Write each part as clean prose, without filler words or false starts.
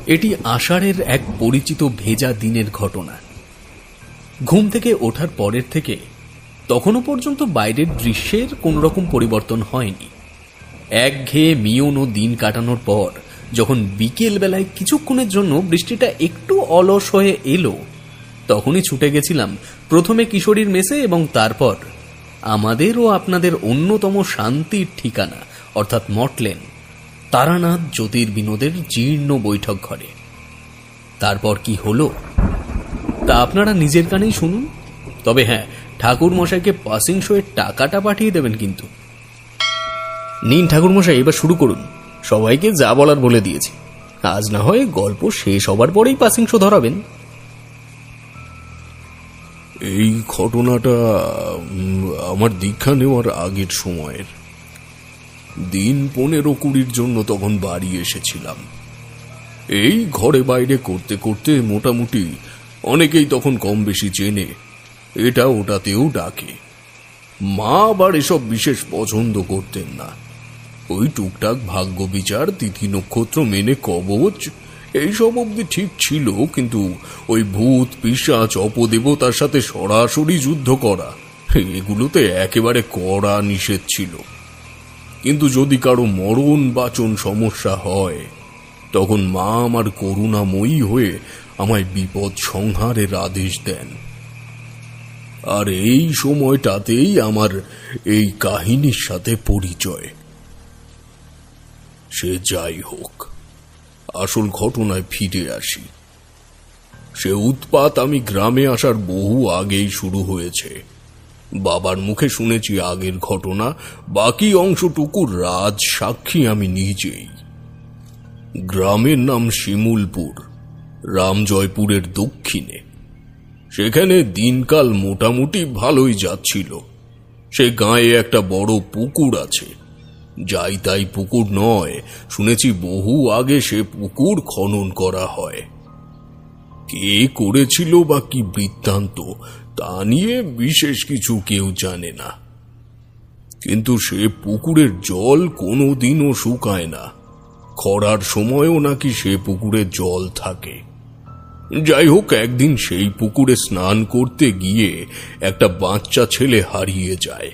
এটি আষাঢ়ের এক পরিচিত ভেজা দিনের ঘটনা। ঘুম থেকে ওঠার পরের থেকে তখনও পর্যন্ত বাইরের দৃশ্যের কোন রকম পরিবর্তন হয়নি। একঘেয়ে মিয়ন ও দিন কাটানোর পর যখন বিকেল বেলায় কিছুক্ষণের জন্য বৃষ্টিটা একটু অলস হয়ে এলো, তখনই ছুটে গেছিলাম প্রথমে কিশোরীর মেসে এবং তারপর আমাদের ও আপনাদের অন্যতম শান্তির ঠিকানা অর্থাৎ মটলেন তারানাথ জ্যোতির্বিনোদের জীর্ণ বৈঠক ঘরে। তারপর কি হলো তা আপনারা নিজের কানেই শুনুন। তবে হ্যাঁ, ঠাকুর মশাইকে পাসিং শোয়ের টাকাটা পাঠিয়ে দেবেন কিন্তু। নিন ঠাকুর মশাই, এবার শুরু করুন। সবাইকে যা বলার বলে দিয়েছি, আজ না হয় গল্প শেষ হবার পরেই পাসিং শো ধরাবেন। এই ঘটনাটা আমার দীক্ষা নেওয়ার আগের সময়ের। দিন 15-20 জন্য তখন বাড়ি এসেছিলাম। এই ঘরে বাইরে করতে করতে মোটামুটি অনেকেই তখন কম বেশি চেনে, এটা ওটাতেও ডাকে। মা আবার এসব বিশেষ পছন্দ করতেন না। ওই টুকটাক ভাগ্য বিচার, তিথি নক্ষত্র মেনে কবচ এইসব অব্দি ঠিক ছিল, কিন্তু ওই ভূত পিশাচ অপদেবতার সাথে সরাসরি যুদ্ধ করা এগুলোতে একেবারে কড়া নিষেধ ছিল। কিন্তু যদি কারো মরণ বাচন সমস্যা হয়, তখন মা আমার করুণাময়ী হয়ে আমায় বিপদ সংহারের আদেশ দেন। আর এই সময়টাতেই আমার এই কাহিনীর সাথে পরিচয়। সে যাই হোক, আসল ঘটনায় ফিরে আসি। সে উৎপাত আমি গ্রামে আসার বহু আগেই শুরু হয়েছে। বাবার মুখে শুনেছি আগের ঘটনা, বাকি অংশটুকুর রাজ সাক্ষী আমি নিজেই। গ্রামের নাম শিমুলপুর, রামজয়পুরের দক্ষিণে। সেখানে দিনকাল মোটামুটি ভালোই যাচ্ছিল। সে গাঁয়ে একটা বড় পুকুর আছে। যাই তাই পুকুর নয়, শুনেছি বহু আগে সে পুকুর খনন করা হয়। কে করেছিল বা কি বৃত্তান্ত তা নিয়ে বিশেষ কিছু কেউ জানে না। কিন্তু সে পুকুরের জল কোনোদিনও শুকায় না। খরার সময়ও নাকি সে পুকুরে জল থাকে। যাই হোক, একদিন সেই পুকুরে স্নান করতে গিয়ে একটা বাচ্চা ছেলে হারিয়ে যায়।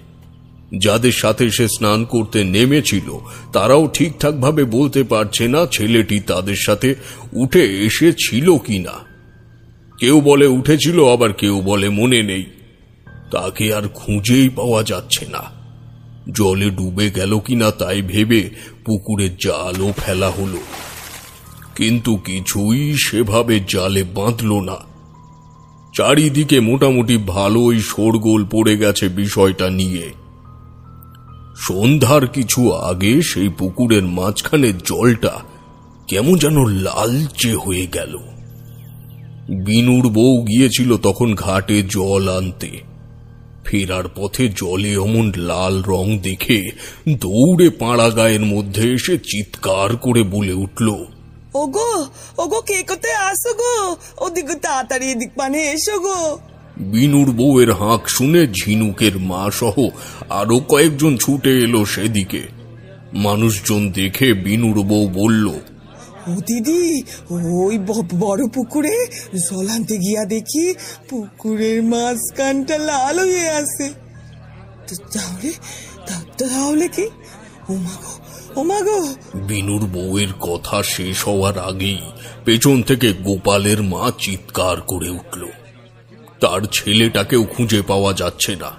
যাদের সাথে সে স্নান করতে নেমেছিল তারাও ঠিকঠাক ভাবে বলতে পারছে না ছেলেটি তাদের সাথে উঠে এসেছিল কিনা। কেউ বলে উঠেছিল, আবার কেউ বলে মনে নেই। তাকে আর খুঁজেই পাওয়া যাচ্ছে না। জলে ডুবে গেল কিনা তাই ভেবে পুকুরে জালও ফেলা হলো, কিন্তু কিছুই সেভাবে জালে বাঁধল না। চারিদিকে মোটামুটি ভালোই শোরগোল পড়ে গেছে বিষয়টা নিয়ে। সন্ধ্যার কিছু আগে সেই পুকুরের মাঝখানে জলটা কেমন যেন লালচে হয়ে গেল। বিনুর বউ গিয়েছিল তখন ঘাটে জল আনতে। ফেরার পথে জলে অমন লাল রং দেখে দৌড়ে পাড়া গায়ের মধ্যে এসে চিৎকার করে বলে উঠল, ওগো ওগো, কে কোথায় আসো গো, ওদিকে তাড়াতাড়ি এদিক পানে এসো গো। বিনুর বউয়ের হাঁক শুনে ঝিনুকের মা সহ আরো কয়েকজন ছুটে এলো সেদিকে। মানুষজন দেখে বিনুর বউ বলল, ও দিদি, ওই বড় পুকুরে জল আনতে গিয়া দেখি পুকুরের মাঝখানটা লাল হয়ে আছে। তাহলে কি? ও মা গো। বিনুর বউয়ের কথা শেষ হওয়ার আগেই পেছন থেকে গোপালের মা চিৎকার করে উঠল। তার ছেলেটাকেও খুঁজে পাওয়া যাচ্ছে না।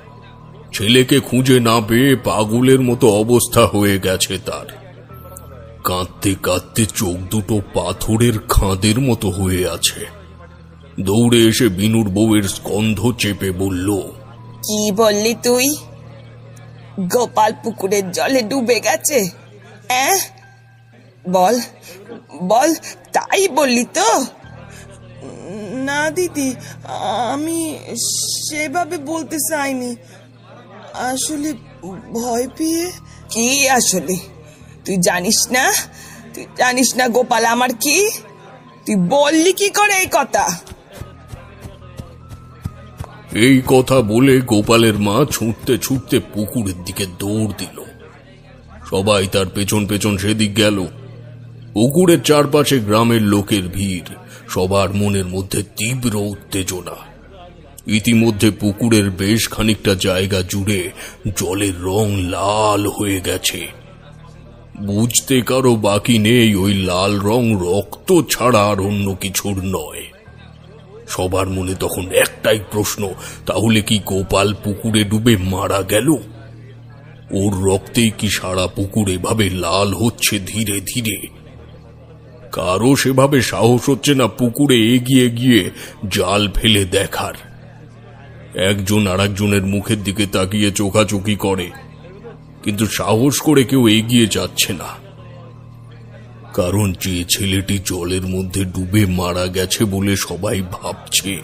ছেলেকে খুঁজে না পেয়ে পাগলের মতো অবস্থা হয়ে গেছে তার। কাঁদতে কাঁদতে চোখ দুটো পাথরের খাঁদের মতো হয়ে আছে। দৌড়ে এসে বিনুর বউয়ের স্কন্ধ চেপে বলল, কি বললি তুই? গোপাল পুকুরের জলে ডুবে গেছে? বল বল, তাই বললি তো? না দিদি, আমি সেভাবে বলতে চাইনি, আসলে ভয় পেয়ে। কি আসলে? তুই জানিস না? তুই জানিস না গোপাল আমার কি? তুই বললি কি করে এই কথা? এই কথা বলে গোপালের মা ছুটতে ছুটতে পুকুরের দিকে দৌড় দিল। সবাই তার পেছন পেছন সেদিক গেল। পুকুরের চারপাশে গ্রামের লোকের ভিড়, সবার মনের মধ্যে তীব্র উত্তেজনা। ইতিমধ্যে পুকুরের বেশ খানিকটা জায়গা জুড়ে জলের রং লাল হয়ে গেছে। বুঝতে কারো বাকি নেই ওই লাল রং রক্ত ছাড়া আর অন্য কিছুর নয়। সবার মনে তখন একটাই প্রশ্ন, তাহলে কি গোপাল পুকুরে ডুবে মারা গেল? ওর রক্তেই কি সারা পুকুর এভাবে লাল হচ্ছে ধীরে ধীরে? কারো সেভাবে সাহস হচ্ছে না পুকুরে এগিয়ে গিয়ে জাল ফেলে দেখার। একজন আরেকজনের মুখের দিকে তাকিয়ে চোখাচোখি করে, কিন্তু সাহস করে কেউ এগিয়ে যাচ্ছে না। কারণ যে ছেলেটি জলের মধ্যে ডুবে মারা গেছে বলে সবাই ভাবছে,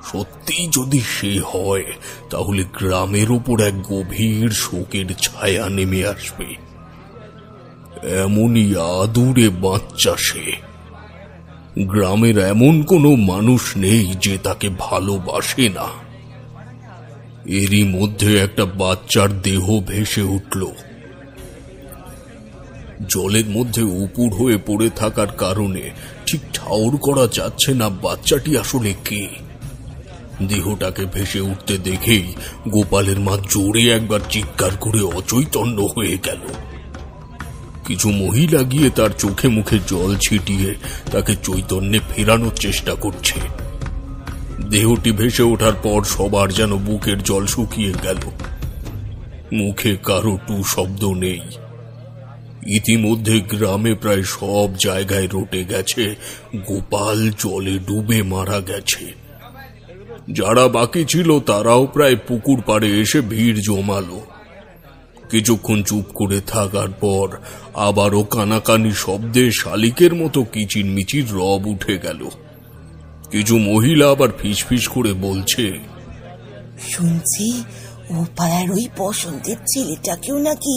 সত্যি যদি সে হয় তাহলে গ্রামের উপর এক গভীর শোকের ছায়া নেমে আসবে। এমনই আদুরে বাচ্চা সে। গ্রামের এমন কোনো মানুষ নেই যে তাকে ভালোবাসে না। এরই মধ্যে একটা বাচ্চার দেহ ভেসে উঠল। জলের মধ্যে উপুর হয়ে পড়ে থাকার কারণে ঠিক ঠাউর করা যাচ্ছে না বাচ্চাটি আসলে কে। দেহটাকে ভেসে উঠতে দেখেই গোপালের মা জোরে একবার চিৎকার করে অচৈতন্য হয়ে গেল। কিছু মহিলা গিয়ে তার চোখে মুখে জল ছিটিয়ে তাকে চৈতন্যে ফেরানোর চেষ্টা করছে। দেহটি ভেসে ওঠার পর সবার যেন বুকের জল শুকিয়ে গেল। মুখে কারো টু শব্দ নেই। ইতিমধ্যে গ্রামে প্রায় সব জায়গায় রটে গেছে গোপাল জলে ডুবে মারা গেছে। যারা বাকি ছিল তারাও প্রায় পুকুর পাড়ে এসে ভিড় জমালো। কিছুক্ষণ চুপ করে থাকার পর আবারও কানাকানি শব্দে শালিকের মতো কিচিরমিচির রব উঠে গেল। কিছু মহিলা আবার ফিসফিস করে বলছে, শুনছি ও পাড়ার ওই বসন্তের ছেলেটাকেও নাকি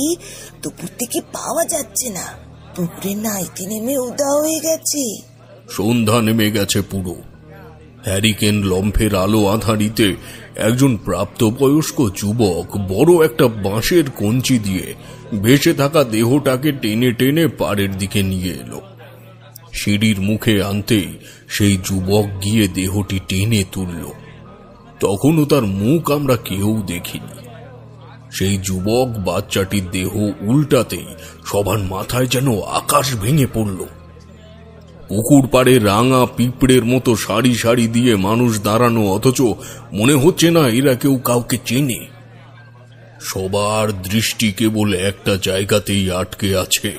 দুপুর থেকে পাওয়া যাচ্ছে না, পুকুরে নাইতে নেমে উধাও হয়ে গেছে। সন্ধ্যা নেমে গেছে পুরো। হ্যারিকেন লম্ফের আলো আঁধারিতে একজন প্রাপ্তবয়স্ক যুবক বড় একটা বাঁশের কঞ্চি দিয়ে ভেসে থাকা দেহটাকে টেনে টেনে পাড়ের দিকে নিয়ে এলো। সিঁড়ির মুখে আনতেই সেই যুবক গিয়ে দেহটি টেনে তুলল। তখনও তার মুখ আমরা কেউ দেখিনি। সেই যুবক বাচ্চাটির দেহ উল্টাতেই সবার মাথায় যেন আকাশ ভেঙে পড়ল। পুকুর পাড়ে রাঙা পিঁপড়ের মতো সারি সারি দিয়ে মানুষ দাঁড়ানো, অথচ মনে হচ্ছে না এরা কেউ কাউকে চেনে। সবার দৃষ্টি কেবল একটা জায়গাতেই আটকে আছে,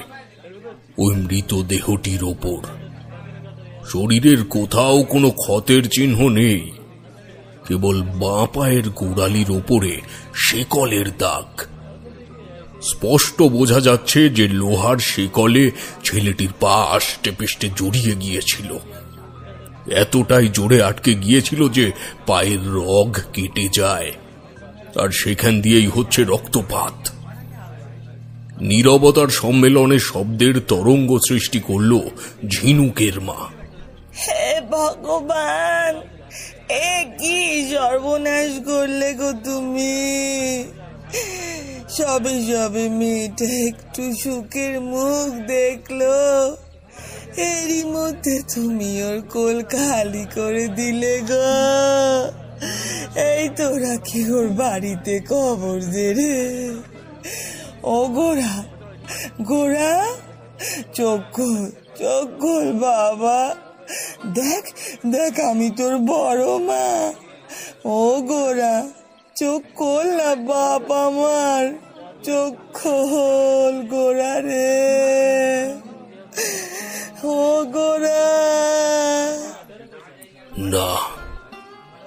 ওই মৃতদেহটির ওপর। শরীরের কোথাও কোনো ক্ষতের চিহ্ন নেই, কেবল বাঁ পায়ের গোড়ালির ওপরে শেকলের দাগ। স্পষ্ট বোঝা যাচ্ছে যে লোহার শেকলে ছেলেটির পা আষ্টে পিষ্টে জড়িয়ে গিয়েছিল। এতটাই জোরে আটকে গিয়েছিল যে পায়ের রগ কেটে যায়, আর সেখান দিয়েই হচ্ছে রক্তপাত। নীরবতার সম্মেলনে শব্দের তরঙ্গ সৃষ্টি করল ঝিনুকের মা। হে ভগবান, এ কি সর্বনাশ করলে গো তুমি! সবে সবে মেয়েটা একটু সুখের মুখ দেখলো, এরই মধ্যে তুমি ওর কোল খালি করে দিলে গো। এই তোরা কি ওর বাড়িতে কবর দে রে? ও গোরা, গোরা, চোখ খোল বাবা, দেখ দেখ আমি তোর বড় মা। ও গোরা, চোখ খোল না বাপ আমার, চোখ খোল গোরা রে, ও গোরা। না,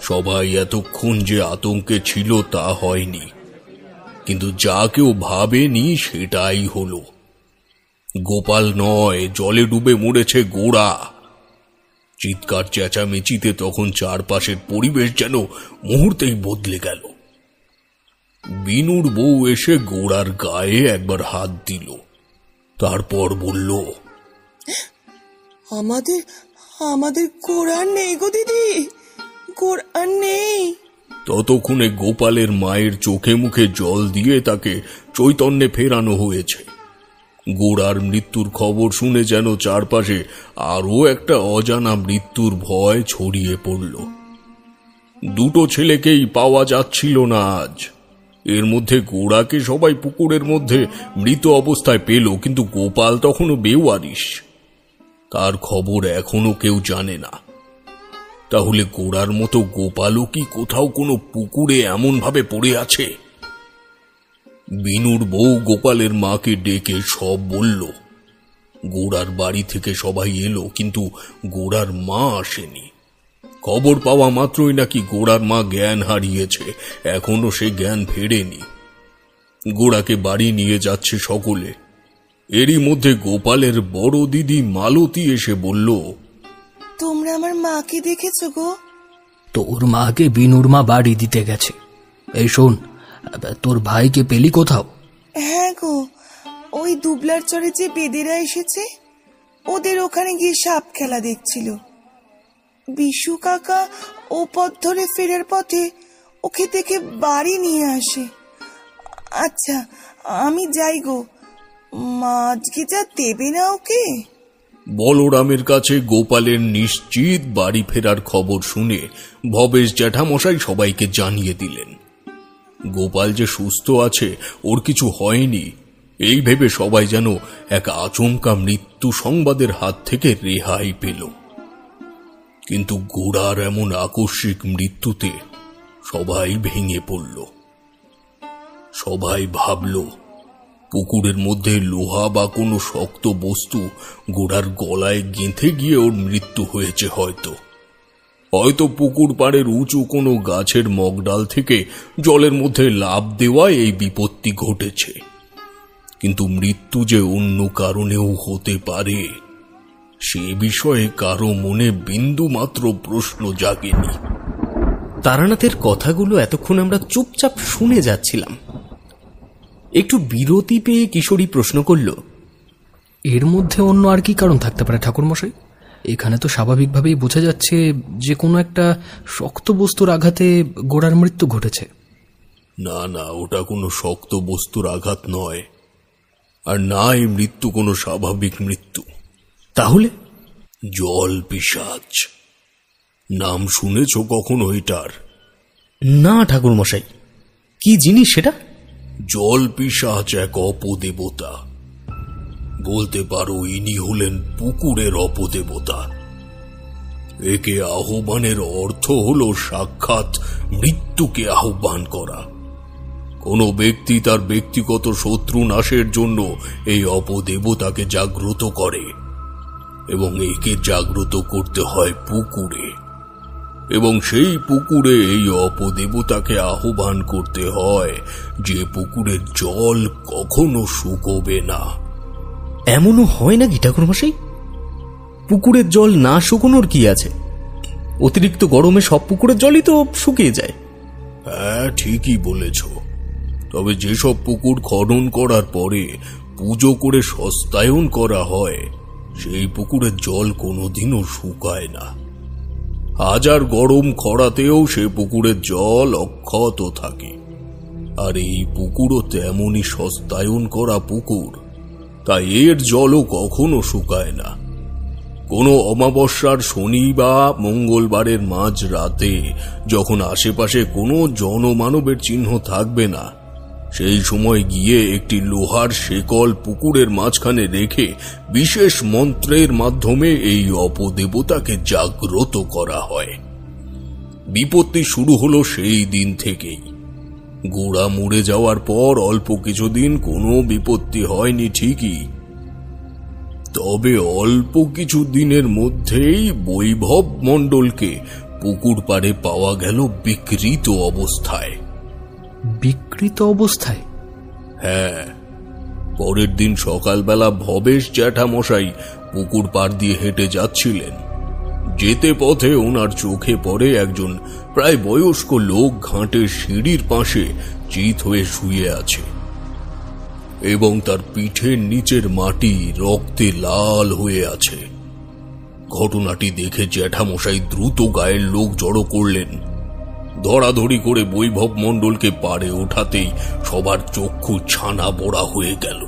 সবাই এতক্ষণ যে আতঙ্কে ছিল তা হয়নি, কিন্তু যা কেউ ভাবেনি সেটাই হলো। গোপাল নয়, জলে ডুবে মরেছে গোরা। চিৎকার চেঁচামেচিতে তখন চারপাশের পরিবেশ যেন মুহূর্তেই বদলে গেল। বিনুর বউ এসে গোড়ার গায়ে একবার হাত দিল, তারপর বলল, আমাদের আমাদের গোড়া নেই গো দিদি, গোড়া নেই। ততক্ষণে গোপালের মায়ের চোখে মুখে জল দিয়ে তাকে চৈতন্যে ফেরানো হয়েছে। গোড়ার মৃত্যুর খবর শুনে যেন চারপাশে আরো একটা অজানা মৃত্যুর ভয় ছড়িয়ে পড়ল। দুটো ছেলেকেই পাওয়া যাচ্ছিল না আজ। এর মধ্যে গোড়াকে সবাই পুকুরের মধ্যে মৃত অবস্থায় পেল, কিন্তু গোপাল তখনও বেওয়ারিশ। তার খবর এখনো কেউ জানে না। তাহলে গোড়ার মতো গোপালও কি কোথাও কোনো পুকুরে এমন ভাবে পড়ে আছে? বিনুর বউ গোপালের মাকে ডেকে সব বলল। গোড়ার বাড়ি থেকে সবাই এলো, কিন্তু গোড়ার মা আসেনি। খবর পাওয়া মাত্রই নাকি গোড়ার মা জ্ঞান হারিয়েছে, এখনো সে জ্ঞান ফেরেনি। গোড়াকে বাড়ি নিয়ে যাচ্ছে সকলে। এরই মধ্যে গোপালের বড় দিদি মালতী এসে বলল, তোমরা আমার মাকে দেখেছো গো? তোর মাকে বিনুর মা বাড়ি দিতে গেছে। এই শোন, তোর ভাইকে পেলি কোথাও? হ্যাঁ গো, ওই দুবলার চরে যে বেদেরা এসেছে, ওদের ওখানে গিয়ে সাপ খেলা দেখছিল। বিশু কাকা ও পথ ধরে ফেরার পথে ওকে দেখে বাড়ি নিয়ে আসে। আচ্ছা, আমি যাই গো, মা আজকে যা দেবে না ওকে। বলরামের কাছে গোপালের নিশ্চিত বাড়ি ফেরার খবর শুনে ভবেশ জ্যাঠামশাই সবাইকে জানিয়ে দিলেন। গোপাল যে সুস্থ আছে, ওর কিছু হয়নি, এই ভেবে সবাই যেন এক আচমকা মৃত্যু সংবাদের হাত থেকে রেহাই পেল। কিন্তু গোড়ার এমন আকস্মিক মৃত্যুতে সবাই ভেঙে পড়ল। সবাই ভাবল পুকুরের মধ্যে লোহা বা কোনো শক্ত বস্তু গোড়ার গলায় গেঁথে গিয়ে ওর মৃত্যু হয়েছে। হয়তো পুকুর পাড়ের উঁচু কোনো গাছের মগডাল থেকে জলের মধ্যে লাফ দেওয়ায় এই বিপত্তি ঘটেছে। কিন্তু মৃত্যু যে অন্য কারণেও হতে পারে, সে বিষয়ে কারো মনে বিন্দু মাত্র প্রশ্ন জাগেনি। তারানাথের কথাগুলো এতক্ষণ আমরা চুপচাপ শুনে যাচ্ছিলাম। একটু বিরতি পেয়ে কিশোরী প্রশ্ন করল, এর মধ্যে অন্য আর কি কারণ থাকতে পারে ঠাকুরমশাই? এখানে তো স্বাভাবিকভাবেই বোঝা যাচ্ছে যে কোনো একটা শক্ত বস্তুর আঘাতে গোড়ার মৃত্যু ঘটেছে। না না, ওটা কোনো শক্ত বস্তুর আঘাত নয়, আর নাই মৃত্যু কোনো স্বাভাবিক মৃত্যু। তাহলে? জল পিশাচ। নাম শুনেছ কখনো এটার? না ঠাকুরমশাই, কি জিনিস সেটা? জল পিশাচ এক অপদেবতা। বলতে পারো ইনি হলেন পুকুরের অপদেবতা। একে আহ্বানের অর্থ হল সাক্ষাৎ মৃত্যুকে আহ্বান করা। কোন ব্যক্তি তার ব্যক্তিগত শত্রু নাশের জন্য এই অপদেবতাকে জাগ্রত করে, এবং একে জাগ্রত করতে হয় পুকুরে, এবং সেই পুকুরে এই অপদেবতাকে আহ্বান করতে হয় যে পুকুরের জল কখনো শুকোবে না। এমনও হয় নাকি ঠাকুরমশাই? পুকুরের জল না শুকোনোর কি আছে? অতিরিক্ত গরমে সব পুকুরের জলই তো শুকিয়ে যায়। হ্যাঁ, ঠিকই বলেছ। তবে যেসব পুকুর খনন করার পরে পুজো করে সস্তায়ন করা হয়, সেই পুকুরের জল কোনোদিনও শুকায় না। হাজার গরম খরাতেও সে পুকুরের জল অক্ষত থাকে। আর এই পুকুরও তেমনই সস্তায়ন করা পুকুর, তাই এর জলও কখনো শুকায় না। কোনো অমাবস্যার শনি বা মঙ্গলবারের মাঝ রাতে যখন আশেপাশে কোনো জনমানবের চিহ্ন থাকবে না, সেই সময় গিয়ে একটি লোহার শেকল পুকুরের মাঝখানে রেখে বিশেষ মন্ত্রের মাধ্যমে এই অপদেবতাকে জাগ্রত করা হয়। বিপত্তি শুরু হলো সেই দিন থেকেই। গোড়া মরে যাওয়ার পর অল্প কিছুদিন কোনো বিপত্তি হয়নি ঠিকই, তবে অল্প কিছু দিনের মধ্যেই বৈভব মণ্ডলকে পুকুর পাড়ে পাওয়া গেল বিকৃত অবস্থায়। বিকৃত অবস্থায়? হ্যাঁ, পরের দিন সকালবেলা ভবেশ জ্যাঠামশাই পুকুর পাড় দিয়ে হেঁটে যাচ্ছিলেন। যেতে পথে ওনার চোখে পড়ে একজন প্রায় বয়স্ক লোক ঘাটের সিঁড়ির পাশে চিত হয়ে শুয়ে আছে, এবং তার পিঠের নিচের মাটি রক্তে লাল হয়ে আছে। ঘটনাটি দেখে জ্যাঠামশাই দ্রুত গায়ের লোক জড়ো করলেন। ধরাধরি করে বৈভব মণ্ডলকে পাড়ে ওঠাতেই সবার চক্ষু ছানা বড়া হয়ে গেল।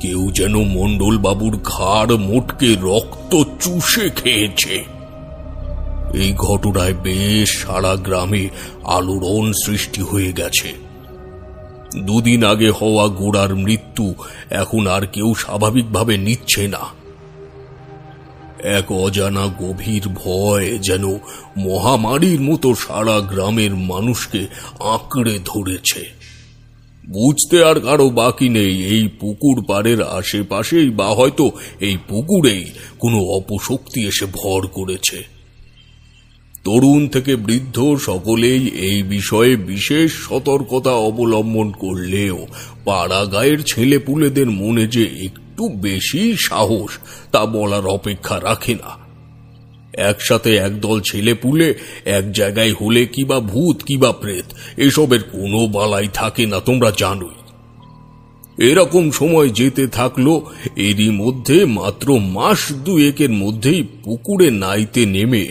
কেউ যেন মণ্ডল বাবুর ঘাড় মোটকে রক্ত চুষে খেয়েছে। এই ঘটনায় বেশ সারা গ্রামে আলোড়ন সৃষ্টি হয়ে গেছে। দুদিন আগে হওয়া গোড়ার মৃত্যু এখন আর কেউ স্বাভাবিকভাবে নিচ্ছে না। এক অজানা গভীর ভয় যেন মহামারীর মতো সারা গ্রামের মানুষকে আঁকড়ে ধরেছে। বুঝতে আর কারো বাকি নেই এই পুকুর পাড়ের আশেপাশেই বা হয়তো এই পুকুরেই কোনো অপশক্তি এসে ভর করেছে। তরুণ থেকে বৃদ্ধ সকলেই এই বিষয়ে বিশেষ সতর্কতা অবলম্বন করলেও পাড়া গায়ের ছেলেপুলেদের মনে যে একটু বেশি সাহস তা বলার অপেক্ষা রাখে না। একসাথে একদল ছেলেপুলে এক জায়গায় হলে কিবা ভূত কিবা প্রেত এসবের কোনো বালাই থাকে না, তোমরা জানোই। এরকম সময় যেতে থাকলো, এরই মধ্যে মাত্র মাস দুয়েকের মধ্যেই পুকুরে নাইতে নেমে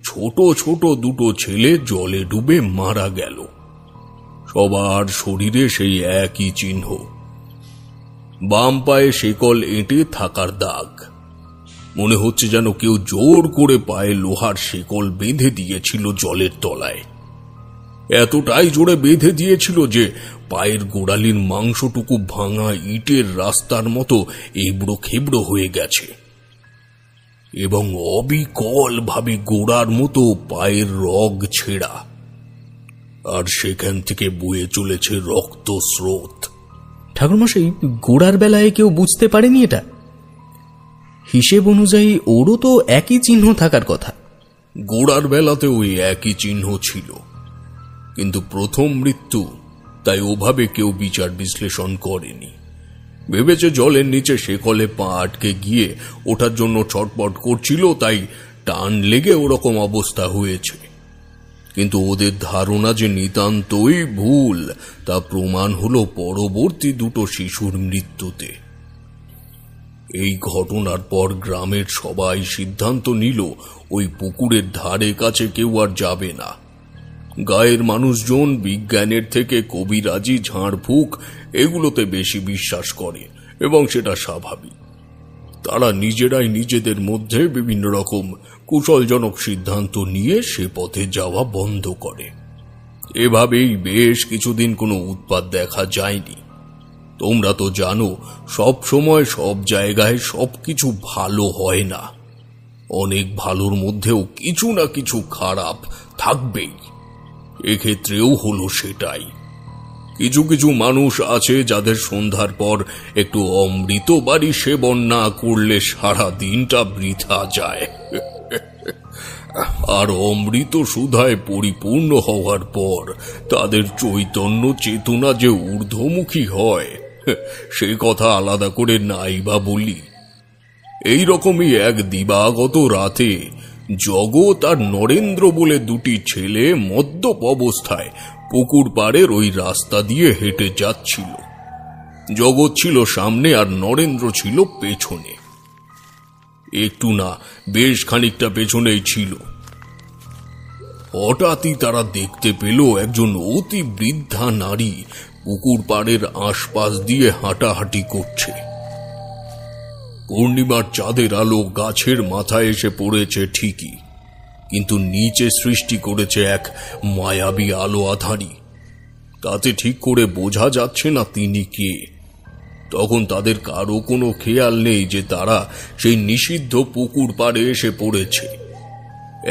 ছোট ছোট দুটো ছেলে জলে ডুবে মারা গেল। সবার শরীরে সেই একই চিহ্ন, বাম পায়ে শেকল এঁটে থাকার দাগ। মনে হচ্ছে যেন কেউ জোর করে পায়ে লোহার শেকল বেঁধে দিয়েছিল জলের তলায়। এতটাই জোরে বেঁধে দিয়েছিল যে পায়ের গোড়ালির মাংসটুকু ভাঙা ইটের রাস্তার মতো এবড়ো খেবড়ো হয়ে গেছে এবং অবিকল ভাবে গোড়ার মতো পায়ের রগ ছেঁড়া, আর সেখান থেকে বয়ে চলেছে রক্ত স্রোত। ঠাকুরমশাই, গোড়ার বেলায় কেউ বুঝতে পারেনি এটা? হিসেব অনুযায়ী ওরও তো একই চিহ্ন থাকার কথা। গোড়ার বেলাতে ওই একই চিহ্ন ছিল, কিন্তু প্রথম মৃত্যু, তাই ওভাবে কেউ বিচার বিশ্লেষণ করেনি। ভেবেছে জলের নিচে শেকলে পা আটকে গিয়ে ওঠার জন্য ছটপট করছিল, তাই টান লেগে ওরকম অবস্থা হয়েছে। কিন্তু ওদের ধারণা যে নিতান্তই ভুল তা প্রমাণ হলো পরবর্তী দুটো শিশুর মৃত্যুতে। এই ঘটনার পর গ্রামের সবাই সিদ্ধান্ত নিল ওই পুকুরের ধারে কাছে কেউ আর যাবে না। গায়ের মানুষজন বিজ্ঞানের থেকে কবিরাজি, ঝাড়ফুঁক এগুলোতে বেশি বিশ্বাস করে এবং সেটা স্বাভাবিক। তারা নিজেরাই নিজেদের মধ্যে বিভিন্ন রকম কুশলজনক সিদ্ধান্ত নিয়ে সে পথে যাওয়া বন্ধ করে। এভাবেই বেশ কিছুদিন কোনো উৎপাত দেখা যায়নি। তোমরা তো জানো, সব সময় সব জায়গায় সবকিছু ভালো হয় না। অনেক ভালোর মধ্যেও কিছু না কিছু খারাপ থাকবেই। এক্ষেত্রেও হলো সেটাই। কিছু কিছু মানুষ আছে যাদের সন্ধ্যার পর একটু অমৃত বাড়ি সেবন না করলে সারা দিনটা বৃথা যায়, আর অমৃত সুধায় পরিপূর্ণ হওয়ার পর তাদের চৈতন্য চেতনা যে ঊর্ধ্বমুখী হয় সে কথা আলাদা করে নাই বা বলি। এইরকমই এক দিবাগত রাতে জগৎ আর নরেন্দ্র বলে দুটি ছেলে মদ্যপ অবস্থায় পুকুর পাড়ের ওই রাস্তা দিয়ে হেঁটে যাচ্ছিল। জগৎ ছিল সামনে আর নরেন্দ্র ছিল পেছনে। একটু না, বেশ খানিকটা পেছনেই ছিল। হঠাৎই তারা দেখতে পেল একজন অতি বৃদ্ধা নারী পুকুর পাড়ের আশপাশ দিয়ে হাঁটাহাঁটি করছে। পূর্ণিমার চাঁদের আলো গাছের মাথায় এসে পড়েছে ঠিকই, কিন্তু নিচে সৃষ্টি করেছে এক মায়াবী আলো আঁধারি। তাতে ঠিক করে বোঝা যাচ্ছে না তিনি কে। তখন তাদের কারো কোনো খেয়াল নেই যে তারা সেই নিষিদ্ধ পুকুর পাড়ে এসে পড়েছে।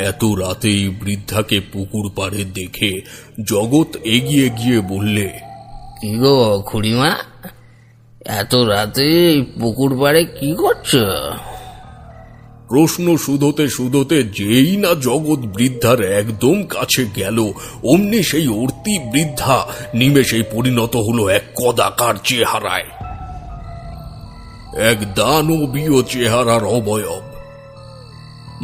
এত রাতেই বৃদ্ধাকে পুকুর পাড়ে দেখে জগৎ এগিয়ে গিয়ে বললে, কি গো খুড়িমা, এত রাতে পুকুর পাড়ে কি করছো? প্রশ্ন শুধোতে শুধোতে যেই না জগৎ বৃদ্ধার একদম কাছে গেল, অমনি সেই অর্তি বৃদ্ধা নিমেষেই পরিণত হলো এক কদাকার চেহারায়। এক দানবীয় চেহারার অবয়ব।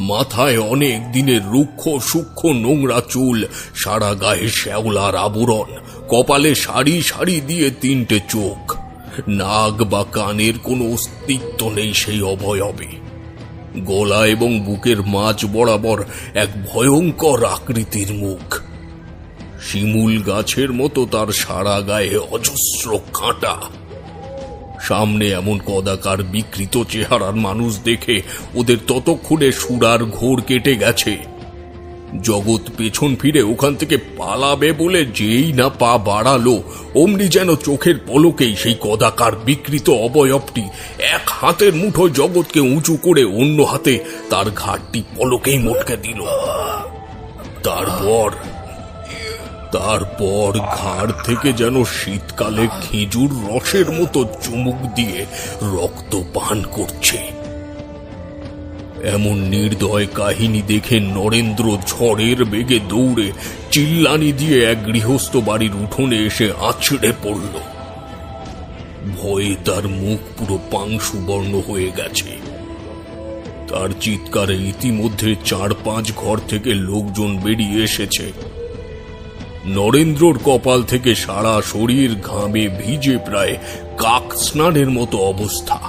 মাথায় অনেক দিনের রুক্ষ সূক্ষ্ম নোংরা চুল, সারা গায়ে শ্যাওলার আবরণ, কপালে সারি সারি দিয়ে তিনটে চোখ। নাক বা কানের কোনো অস্তিত্ব নেই সেই অবয়বে। গলা এবং বুকের মাঝ বরাবর এক ভয়ঙ্কর আকৃতির মুখ। শিমুল গাছের মতো তার সারা গায়ে অজস্র কাঁটা। সামনে এমন কদাকার বিকৃত চেহারার মানুষ দেখে ওদের ততক্ষণে সুরার ঘোর কেটে গেছে। জগৎ পেছন ফিরে ওখান থেকে পালাবে বলে যেই না পা বাড়ালো, অমনি যেন চোখের পলকেই সেই কদাকার বিকৃত অবয়বটি এক হাতের মুঠো জগৎকে উঁচু করে অন্য হাতে তার ঘাটটি পলকেই মটকে দিল। তারপর ঘাড় থেকে যেন শীতকালে খেজুর রসের মতো চুমুক দিয়ে রক্ত পান করছে। এমন নির্দয় কাহিনী দেখে নরেন্দ্র ঝড়ের বেগে দৌড়ে চিল্লানি দিয়ে এক গৃহস্থ বাড়ির উঠোনে এসে আছড়ে পড়ল। ভয়ে তার মুখ পুরো পাংশু বর্ণ হয়ে গেছে। তার চিৎকারে ইতিমধ্যে 4-5 ঘর থেকে লোকজন বেরিয়ে এসেছে। নরেন্দ্রর কপাল থেকে সারা শরীর ঘামে ভিজে প্রায় কাক স্নানের মতো অবস্থা।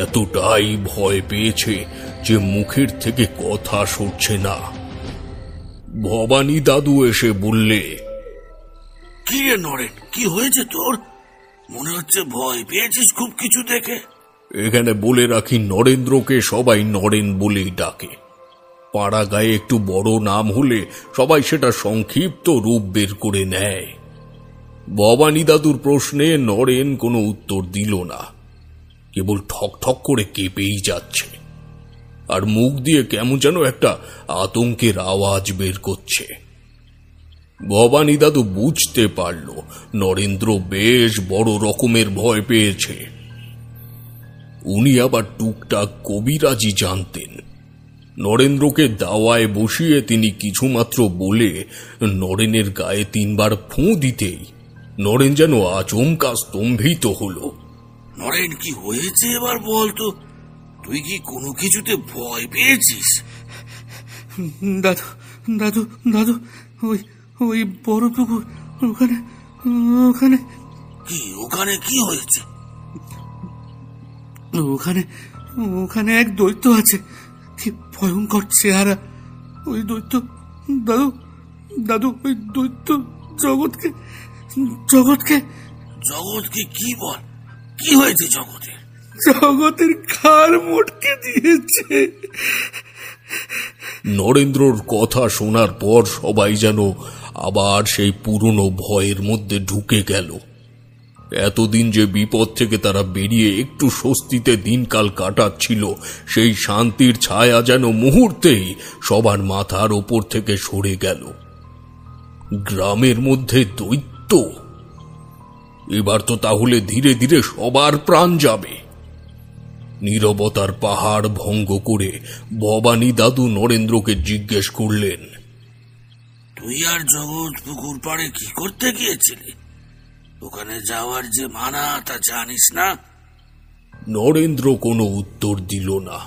এতটাই ভয় পেয়েছে যে মুখের থেকে কথা সরছে না। ভবানী দাদু এসে বললে, কি রে নরেন, কি হয়েছে তোর? মনে হচ্ছে ভয় পেয়েছিস খুব কিছু দেখে। এখানে বলে রাখি, নরেন্দ্রকে সবাই নরেন বলেই ডাকে। পাড়া গায়ে একটু বড় নাম হলে সবাই সেটা সংক্ষিপ্ত রূপ বের করে নেয়। ভবানী দাদুর প্রশ্নে নরেন কোনো উত্তর দিল না, কেবল ঠক ঠক করে কেঁপেই যাচ্ছে, আর মুখ দিয়ে কেমন যেন একটা আতঙ্কের আওয়াজ বের করছে। ভবানী দাদু বুঝতে পারল নরেন্দ্র বেশ বড় রকমের ভয় পেয়েছে। উনি আবার টুকটাক কবিরাজি জানতেন। নরেন্দ্রকে দাওয়ায় বসিয়ে তিনি কিছুমাত্র বলে নরেনের গায়ে 3 বার ফোঁ দিতেই নরেন যেন আচমকা স্তম্ভিত হল। নরেন, কি হয়েছে এবার বল তো? তুই কি কোনো কিছুতে ভয় পেয়েছিস? দাদু দাদু দাদু, ওই বড় পুকুর, ওখানে ওখানে কি হয়েছে? ওখানে এক দৈত্য আছে, কি ভয়ঙ্কর চেহারা। ওই দৈত্য দাদু দাদু ওই দৈত্য জগৎকে কি বল? কি হয়েছে জগতের ঘাড় মোটকে দিয়েছে। নরেন্দ্রর কথা শোনার পর সবাই যেন আবার সেই পুরনো ভয়ের মধ্যে ঢুকে গেল। এতদিন যে বিপদ থেকে তারা বেরিয়ে একটু স্বস্তিতে দিনকাল কাটাচ্ছিল, সেই শান্তির ছায়া যেন মুহূর্তেই সবার মাথার ওপর থেকে সরে গেল। গ্রামের মধ্যে দৈত্য! এবার তো তাহলে ধীরে ধীরে সবার প্রাণ যাবে। নীরবতার পাহাড় ভঙ্গ করে ভবানী দাদু নরেন্দ্রকে জিজ্ঞেস করলেন, তুই আর জগৎ পুকুর পাড়ে কি করতে গিয়েছিলি? ওখানে যাওয়ার যে মানা তা জানিস না? নরেন্দ্র কোনো উত্তর দিল না।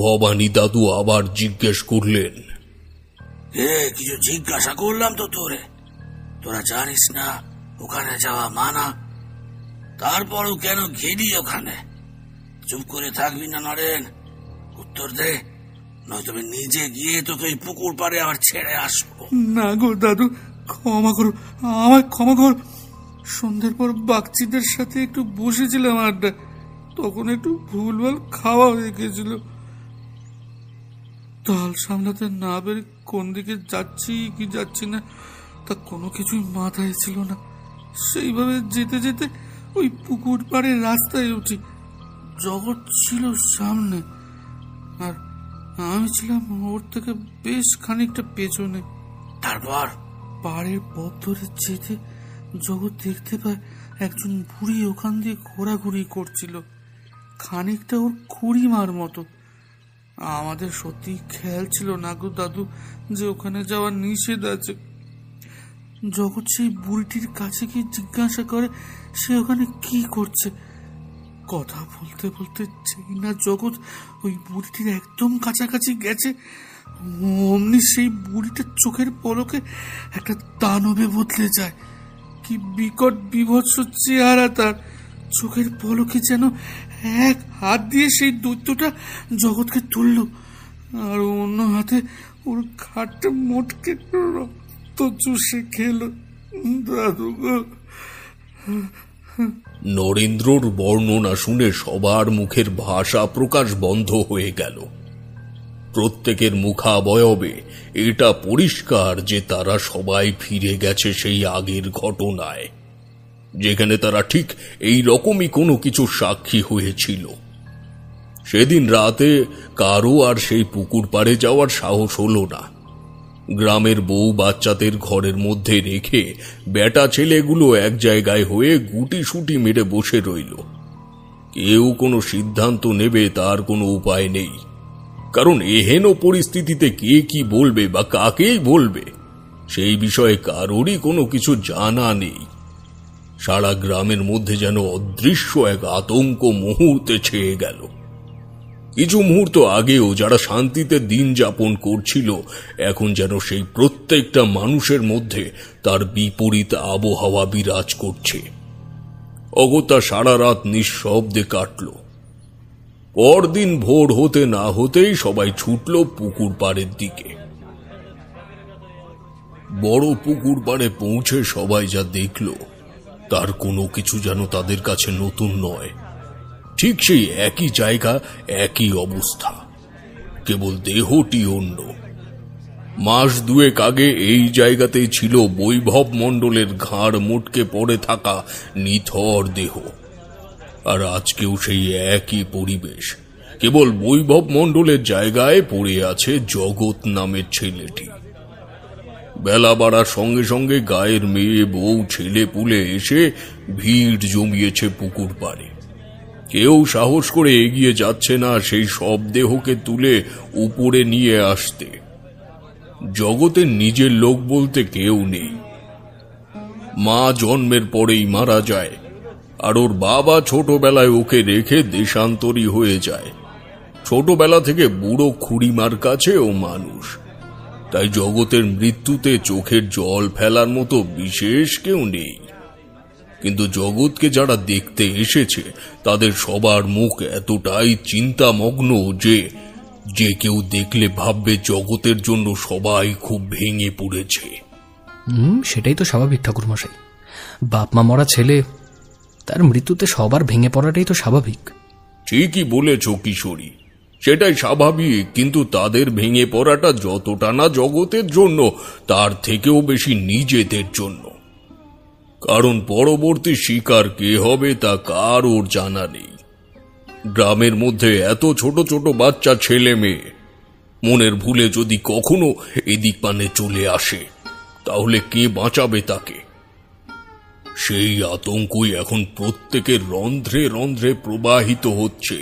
ভবানী দাদু আবার জিজ্ঞেস করলেন, কিছু জিজ্ঞাসা করলাম তো তোরা জানিস না ওখানে যাওয়া মানা? তারপরও কেন গেলি ওখানে? চুপ করে থাকবি না নরেন, উত্তর দে, নয়তো আমি নিজে গিয়ে তোকে ওই পুকুর পাড়ে আবার ছেড়ে আসবো। না গো দাদু, ক্ষমা করো, আমায় ক্ষমা কর। সন্ধ্যের পর বাগচিদের সাথে একটু বসেছিলাম আড্ডা, তখন একটু ভুলভাল খাওয়া হয়ে গেছিল। তাল সামলাতে না পেরে কোন দিকে যাচ্ছি কি যাচ্ছি না তা কোনো কিছুই মাথায় ছিল না। সেইভাবে যেতে যেতে ওই পুকুর পাড়ে রাস্তায় উঠি। জগৎ ছিল সামনে, আর আমি ছিলাম ওর থেকে বেশ খানিকটা পেছনে। তারপর পাড়ের পথ ধরে যেতে জগৎ দেখতে পায় একজন বুড়ি ওখান দিয়ে ঘোরাঘুরি করছিল, খানিকটা ওর খুড়িমার মতো। আমাদের সত্যি খেয়াল ছিল না গো দাদু যে ওখানে যাওয়া নিষেধ আছে। জগৎ সেই বুড়িটির কাছে গিয়ে জিজ্ঞাসা করে সে ওখানে কি করছে। কথা বলতে বলতে যেই না জগৎ ওই বুড়িটির একদম কাছাকাছি গেছে, অমনি সেই বুড়িটার চোখের পলকে একটা দানবে বদলে যায়। কি বিকট বিভৎস চেহারা তার! চোখের পলকে যেন এক হাত দিয়ে সেই দৈত্যটা জগৎকে তুলল, আর অন্য হাতে ওর ঘাটটা মোটকে রক্ত চুষে খেল। দাদু গো, নরেন্দ্রর বর্ণনা শুনে সবার মুখের ভাষা প্রকাশ বন্ধ হয়ে গেল। প্রত্যেকের মুখাবয়বে এটা পরিষ্কার যে তারা সবাই ফিরে গেছে সেই আগের ঘটনায়, যেখানে তারা ঠিক এই রকমই কোনো কিছু সাক্ষী হয়েছিল। সেদিন রাতে কারো আর সেই পুকুর পাড়ে যাওয়ার সাহস হলো না। গ্রামের বউ বাচ্চাদের ঘরের মধ্যে রেখে বেটা ছেলেগুলো এক জায়গায় হয়ে গুটিসুটি মেরে বসে রইল। কেউ কোনো সিদ্ধান্ত নেবে তার কোনো উপায় নেই, কারণ এহেন পরিস্থিতিতে কে কি বলবে বা কাকেই বলবে সেই বিষয়ে কারোরই কোনো কিছু জানা নেই। সারা গ্রামের মধ্যে যেন অদৃশ্য এক আতঙ্ক মুহূর্তে ছেয়ে গেল। কিছু মুহূর্ত আগেও যারা শান্তিতে দিন যাপন করছিল, এখন যেন সেই প্রত্যেকটা মানুষের মধ্যে তার বিপরীত আবহাওয়া বিরাজ করছে। অগত্যা সারা রাত নিঃশব্দে কাটল। পরদিন ভোর হতে না হতেই সবাই ছুটল পুকুর পাড়ের দিকে। বড় পুকুর পাড়ে পৌঁছে সবাই যা দেখল তার কোনো কিছু যেন তাদের কাছে নতুন নয়। ঠিক সেই একই জায়গা, একই অবস্থা, কেবল দেহটি অন্য। মাস দুয়েক আগে এই জায়গাতেই ছিল বৈভব মণ্ডলের ঘাড় মোটকে পড়ে থাকা নিথর দেহ, আর আজকেও সেই একই পরিবেশ। কেবল বৈভব মণ্ডলের জায়গায় পড়ে আছে জগৎ নামের ছেলেটি। বেলা বাড়ার সঙ্গে সঙ্গে গায়ের মেয়ে বউ ছেলে পুলে এসে ভিড় জমিয়েছে পুকুর পাড়ে। কেউ সাহস করে এগিয়ে যাচ্ছে না সেই সব দেহকে তুলে উপরে নিয়ে আসতে। জগতের নিজের লোক বলতে কেউ নেই। মা জন্মের পরেই মারা যায়, আর ওর বাবা ছোটবেলায় ওকে রেখে দেশান্তরী হয়ে যায়। ছোটবেলা থেকে বুড়ো খুড়িমার কাছে ও মানুষ, তাই জগতের মৃত্যুতে চোখের জল ফেলার মতো বিশেষ কেউ নেই। কিন্তু জগৎকে যারা দেখতে এসেছে তাদের সবার মুখ এতটাই চিন্তামগ্ন যে কেউ দেখলে ভাববে জগতের জন্য সবাই খুব ভেঙে পড়েছে। সেটাই তো স্বাভাবিক ঠাকুরমশাই। বাপ মা মরা ছেলে, তার মৃত্যুতে সবার ভেঙে পড়াটাই তো স্বাভাবিক। ঠিকই বলেছ কিশোরী, সেটাই স্বাভাবিক। কিন্তু তাদের ভেঙে পড়াটা যতটা না জগতের জন্য, তার থেকেও বেশি নিজেদের জন্য। কারণ পরবর্তী শিকার কে হবে তা কারোর জানা নেই। গ্রামের মধ্যে এত ছোট ছোট বাচ্চা ছেলে মেয়ে মনের ভুলে যদি কখনো এদিক পানে চলে আসে, তাহলে কে বাঁচাবে তাকে? সেই আতঙ্কই এখন প্রত্যেকের রন্ধ্রে রন্ধ্রে প্রবাহিত হচ্ছে।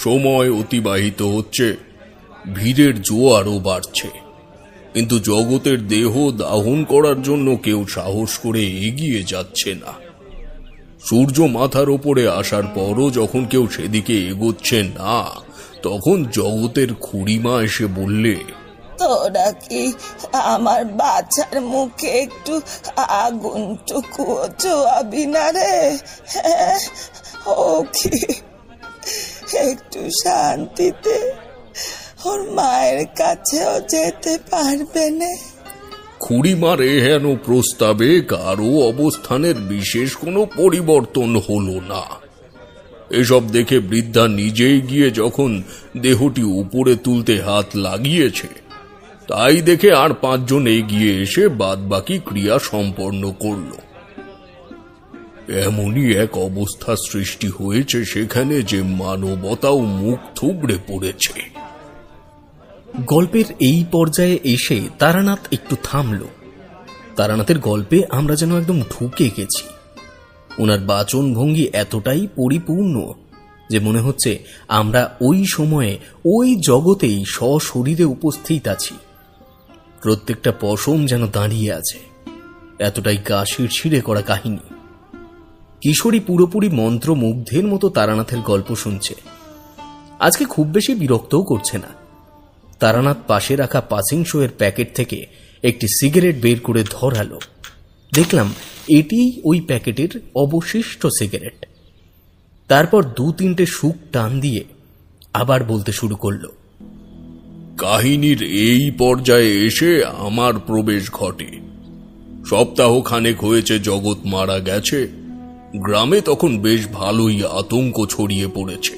সময় অতিবাহিত হচ্ছে, ভিড়ের জোয়ারও বাড়ছে, কিন্তু জগতের দেহ দাহন করার জন্য কেউ সাহস করে এগিয়ে যাচ্ছে না। সূর্য মাথার ওপরে আসার পরও যখন কেউ সেদিকে এগোচ্ছে না, তখন জগতের খুড়িমা এসে বললে, তোরা কি আমার বাচ্চার মুখে একটু আগুনটুকু চোয়াবি না রে? ও কি একটু শান্তিতে ওর মায়ের কাছেও যেতে পারবে না? খুড়িমার এহেন প্রস্তাবে কারো অবস্থানের বিশেষ কোনো পরিবর্তন হলো না। এসব দেখে বৃদ্ধা নিজেই গিয়ে যখন দেহটি উপরে তুলতে হাত লাগিয়েছে, তাই দেখে আর 5 জন এগিয়ে এসে বাদবাকি ক্রিয়া সম্পন্ন করল। এমনই এক অবস্থা সৃষ্টি হয়েছে সেখানে যে মানবতাও মুখ থুবড়ে পড়েছে। গল্পের এই পর্যায়ে এসে তারানাথ একটু থামল। তারানাথের গল্পে আমরা যেন একদম ঢুকে গেছি। ওনার বাচন ভঙ্গি এতটাই পরিপূর্ণ যে মনে হচ্ছে আমরা ওই সময়ে ওই জগতেই সশরীরে উপস্থিত আছি। প্রত্যেকটা পশম যেন দাঁড়িয়ে আছে, এতটাই গা শিরশিরে করা কাহিনী। কিশোরী পুরোপুরি মন্ত্রমুগ্ধের মতো তারানাথের গল্প শুনছে। আজকে খুব বেশি বিরক্তও করছে না। তারানাথ পাশে রাখা পাসিং শোয়ের প্যাকেট থেকে একটি সিগারেট বের করে ধরালো। দেখলাম এটি ওই প্যাকেটের অবশিষ্ট সিগারেট। তারপর 2-3টে শুক টান দিয়ে আবার বলতে শুরু করল, কাহিনীর এই পর্যায়ে এসে আমার প্রবেশ ঘটে। সপ্তাহ খানেক হয়েছে জগৎ মারা গেছে। গ্রামে তখন বেশ ভালোই আতঙ্ক ছড়িয়ে পড়েছে।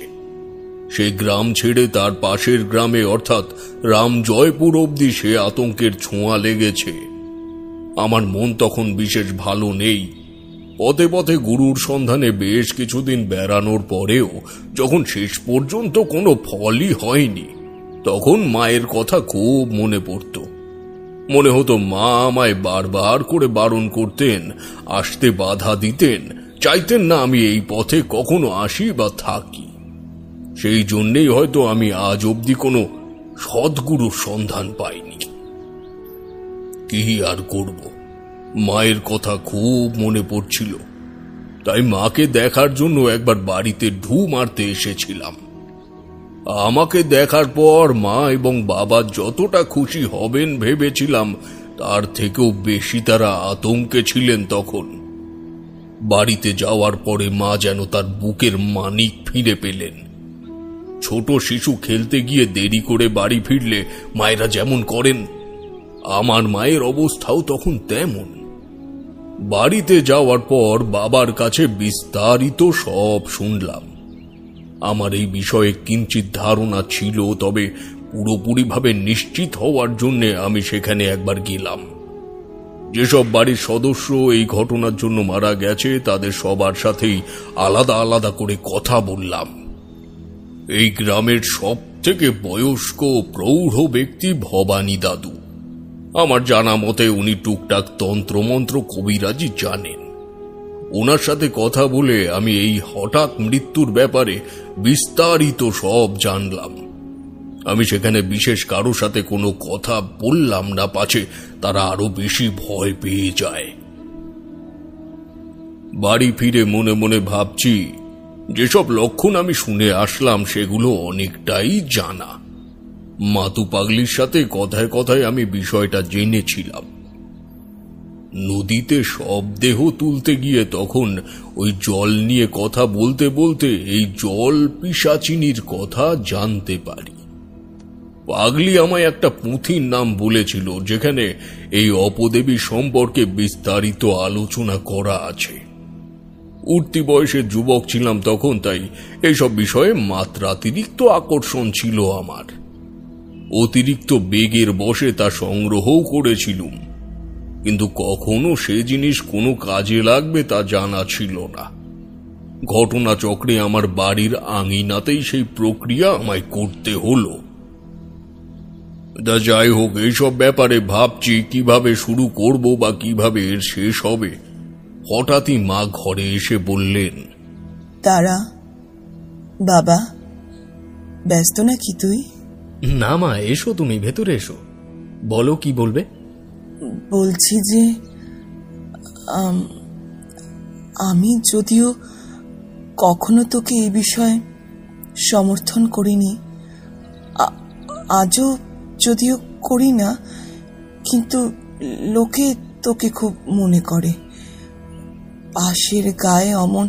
সে গ্রাম ছেড়ে তার পাশের গ্রামে অর্থাৎ রামজয়পুর অবধি সে আতঙ্কের ছোঁয়া লেগেছে। আমার মন তখন বিশেষ ভালো নেই। পথে পথে গুরুর সন্ধানে বেশ কিছুদিন বেড়ানোর পরেও যখন শেষ পর্যন্ত কোনো ফলই হয়নি, তখন মায়ের কথা খুব মনে পড়ত। মনে হতো মা আমায় বারবার করে বারণ করতেন, আসতে বাধা দিতেন, চাইতেন না আমি এই পথে কখনো আসি বা থাকি। সেই জন্যেই হয়তো আমি আজ অবধি কোনো সদ্গুরুর সন্ধান পাইনি। কি আর করব, মায়ের কথা খুব মনে পড়ছিল, তাই মাকে দেখার জন্য একবার বাড়িতে ঢু মারতে এসেছিলাম। আমাকে দেখার পর মা এবং বাবা যতটা খুশি হবেন ভেবেছিলাম, তার থেকেও বেশি তারা আতঙ্কে ছিলেন তখন। বাড়িতে যাওয়ার পরে মা যেন তার বুকের মানিক ফিরে পেলেন। ছোট শিশু খেলতে গিয়ে দেরি করে বাড়ি ফিরলে মায়েরা যেমন করেন, আমার মায়ের অবস্থাও তখন তেমন। বাড়িতে যাওয়ার পর বাবার কাছে বিস্তারিত সব শুনলাম। আমার এই বিষয়ে কিঞ্চিত ধারণা ছিল, তবে পুরোপুরিভাবে নিশ্চিত হওয়ার জন্য আমি সেখানে একবার গেলাম। যেসব বাড়ির সদস্য এই ঘটনার জন্য মারা গেছে তাদের সবার সাথেই আলাদা আলাদা করে কথা বললাম। এই গ্রামের সব থেকে বয়স্ক প্রৌঢ় ব্যক্তি ভবানী দাদু। আমার জানা মতে উনি টুকটাক তন্ত্রমন্ত্র কবিরাজি জানেন। ওনার সাথে কথা বলে আমি এই হঠাৎ মৃত্যুর ব্যাপারে বিস্তারিত সব জানলাম। আমি সেখানে বিশেষ কারো সাথে কোনো কথা বললাম না, পাছে তারা আরো বেশি ভয় পেয়ে যায়। বাড়ি ফিরে মনে মনে ভাবছি, যেসব লক্ষণ আমি শুনে আসলাম সেগুলো অনেকটাই জানা। মাতু পাগলির সাথে কথায় কথায় আমি বিষয়টা জেনেছিলাম। নদীতে সব দেহ তুলতে গিয়ে তখন ওই জল নিয়ে কথা বলতে বলতে এই জল পিশাচিনীর কথা জানতে পারি। পাগলি আমায় একটা পুঁথির নাম বলেছিল, যেখানে এই অপদেবী সম্পর্কে বিস্তারিত আলোচনা করা আছে। উঠতি বয়সের যুবক ছিলাম তখন, তাই এইসব বিষয়ে মাত্রাতিরিক্ত আকর্ষণ ছিল আমার। অতিরিক্ত বেগের বশে তা সংগ্রহও করেছিলুম, কিন্তু কখনো সে জিনিস কোনো কাজে লাগবে তা জানা ছিল না। ঘটনাচক্রে আমার বাড়ির আঙিনাতেই সেই প্রক্রিয়া আমায় করতে হলো। যাই হোক, এইসব ব্যাপারে ভাবছি কিভাবে শুরু করব বা কিভাবে এর শেষ হবে। হঠাৎই মা ঘরে এসে বললেন, তারা বাবা, ব্যস্ত নাকি তুই? না মা, এসো, তুমি ভেতরে এসো, বলো কি বলবে। বলছি যে আমি যদিও কখনো তোকে এই বিষয়ে সমর্থন করিনি, আজও যদিও করি না, কিন্তু লোকে তোকে খুব মনে করে। পাশের গায়ে অমন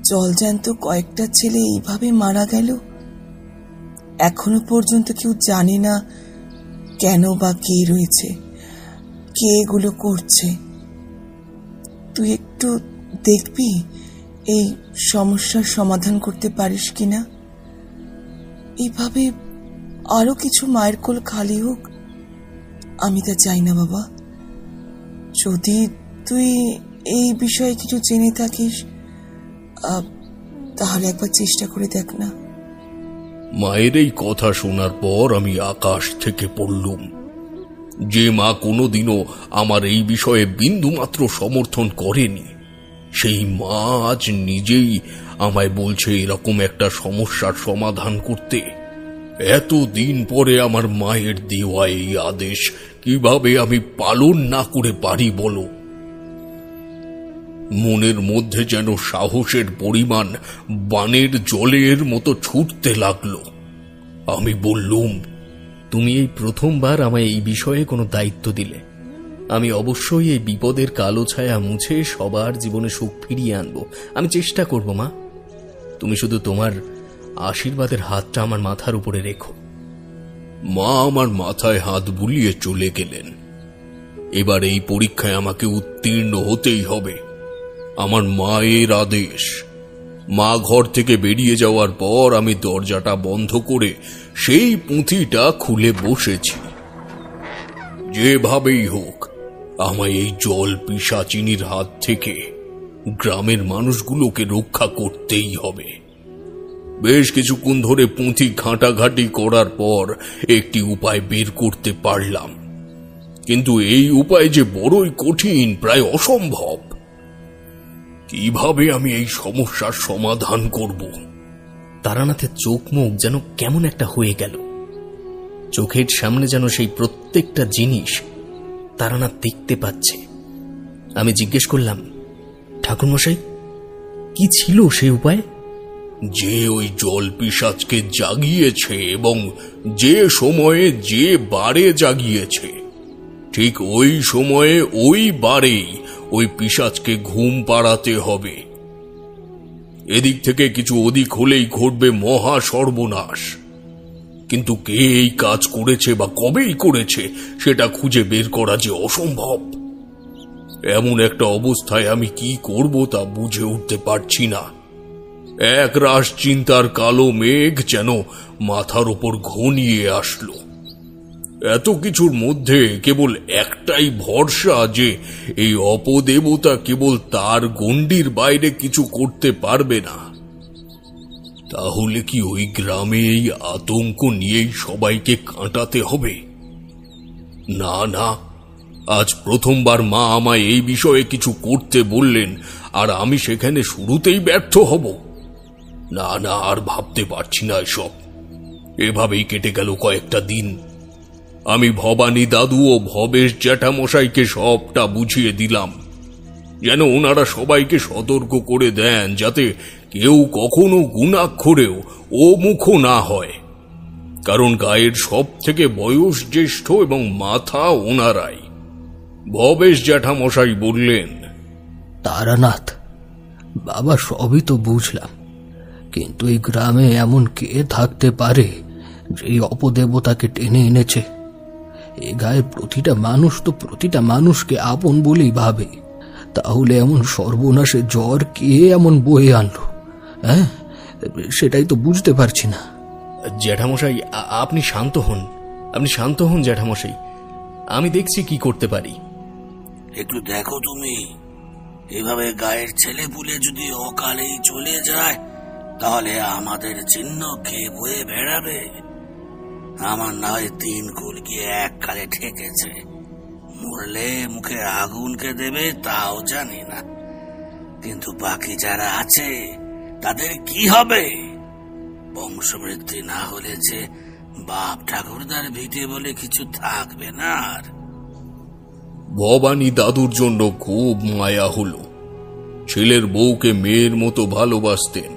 জলজ্যান্ত কয়েকটা ছেলে এইভাবে মারা গেল, এখনো পর্যন্ত কেউ জানে না কেন বা কে রয়েছে, কে এগুলো করছে। তুই একটু দেখবি এই সমস্যার সমাধান করতে পারিস কিনা। এইভাবে আরো কিছু মায়ের কোল খালি হোক, আমি তা চাই না বাবা। যদি তুই এই বিষয়ে কিছু জেনে থাকিস তাহলে একবার চেষ্টা করে দেখ না। মায়ের এই কথা শোনার পর আমি আকাশ থেকে পড়লুম। যে মা কোনোদিনও আমার এই বিষয়ে বিন্দুমাত্র সমর্থন করেনি, সেই মা আজ নিজেই আমায় বলছে এরকম একটা সমস্যার সমাধান করতে। এতদিন পরে আমার মায়ের দেওয়া এই আদেশ কিভাবে আমি পালন না করে পারি বলো। মনের মধ্যে যেন সাহসের পরিমাণ বানের জলের মতো ছুটতে লাগলো। আমি বললুম, তুমি এই প্রথমবার আমায় এই বিষয়ে কোনো দায়িত্ব দিলে। আমি অবশ্যই এই বিপদের কালো ছায়া মুছে সবার জীবনে সুখ ফিরিয়ে আনবো। আমি চেষ্টা করব মা, তুমি শুধু তোমার আশীর্বাদের হাতটা আমার মাথার উপরে রেখো। মা আমার মাথায় হাত বুলিয়ে চলে গেলেন। এবার এই পরীক্ষায় আমাকে উত্তীর্ণ হতেই হবে। আমার মায়ের আদেশ। মা ঘর থেকে বেরিয়ে যাওয়ার পর আমি দরজাটা বন্ধ করে সেই পুঁথিটা খুলে বসেছি। যেভাবেই হোক আমায় এই জল পিশাচিনীর হাত থেকে গ্রামের মানুষগুলোকে রক্ষা করতেই হবে। বেশ কিছুক্ষণ ধরে পুঁথি ঘাঁটাঘাঁটি করার পর একটি উপায় বের করতে পারলাম, কিন্তু এই উপায় যে বড়ই কঠিন, প্রায় অসম্ভব। কিভাবে আমি এই সমস্যার সমাধান করব? তারানাথের চোখ মুখ যেন কেমন একটা হয়ে গেল। চোখের সামনে যেন সেই প্রত্যেকটা জিনিস তারানাথ দেখতে পাচ্ছে। আমি জিজ্ঞেস করলাম, ঠাকুরমশাই, কি ছিল সেই উপায়? যে ওই জল পিশাচকে জাগিয়েছে এবং যে সময়ে যে বারে জাগিয়েছে, ঠিক ওই সময়ে ওই বারেই ওই পিশাচকে ঘুম পাড়াতে হবে। এদিক থেকে কিছু ওদিক হলেই ঘটবে মহা সর্বনাশ। কিন্তু কে এই কাজ করেছে বা কবেই করেছে সেটা খুঁজে বের করা যে অসম্ভব। এমন একটা অবস্থায় আমি কি করব তা বুঝে উঠতে পারছি না। এক রাশ চিন্তার কালো মেঘ যেন মাথার উপর ঘনিয়ে আসলো। এত কিছুর মধ্যে কেবল একটাই ভরসা যে এই অপদেবতা কেবল তার গণ্ডির বাইরে কিছু করতে পারবে না। তাহলে কি ওই গ্রামে এই আতঙ্ক নিয়েই সবাইকে কাটাতে হবে? না না, আজ প্রথমবার মা আমায় এই বিষয়ে কিছু করতে বললেন আর আমি সেখানে শুরুতেই ব্যর্থ হব। না না, আর ভাবতে পারছি না এসব। এভাবেই কেটে গেল কয়েকটা দিন। আমি ভবানী দাদু ও ভবেশ জ্যাঠামশাইকে সবটা বুঝিয়ে দিলাম, যেন ওনারা সবাইকে সতর্ক করে দেন যাতে কেউ কখনো গুণাক্ষরেও ও মুখ না হয়। কারণ গায়ের সব থেকে বয়স জ্যেষ্ঠ এবং মাথা ওনারাই। ভবেশ জ্যাঠামশাই বললেন, তারানাথ বাবা, সবই তো বুঝলাম, কিন্তু এই গ্রামে এমন কে থাকতে পারে যে এই অপদেবতাকে টেনে এনেছে? এ গায়ের প্রতিটা মানুষ তো প্রতিটা মানুষকে আপন বলেই ভাবে। তাহলে এমন সর্বনাশে জ্বর কে এমন বয়ে আনলো? হ্যাঁ, সেটাই তো বুঝতে পারছি না। জ্যাঠামশাই, আপনি শান্ত হন, আপনি শান্ত হন জ্যাঠামশাই। আমি দেখছি কি করতে পারি। একটু দেখো তুমি, এভাবে গায়ের ছেলে পুলে যদি অকালেই চলে যায় তাহলে আমাদের চিহ্ন খেয়ে বয়ে বেড়াবে। আমার না হয় 3 কুল গিয়ে এককালে ঠেকেছে, মরলে মুখে আগুনকে দেবে তাও জানি না। কিন্তু বাকি যারা আছে তাদের কি হবে? বংশবৃদ্ধি না হলে যে বাপ ঠাকুরদার ভিটে বলে কিছু থাকবে না। আর ভবানী দাদুর জন্য খুব মায়া হলো। ছেলের বউকে মেয়ের মতো ভালোবাসতেন।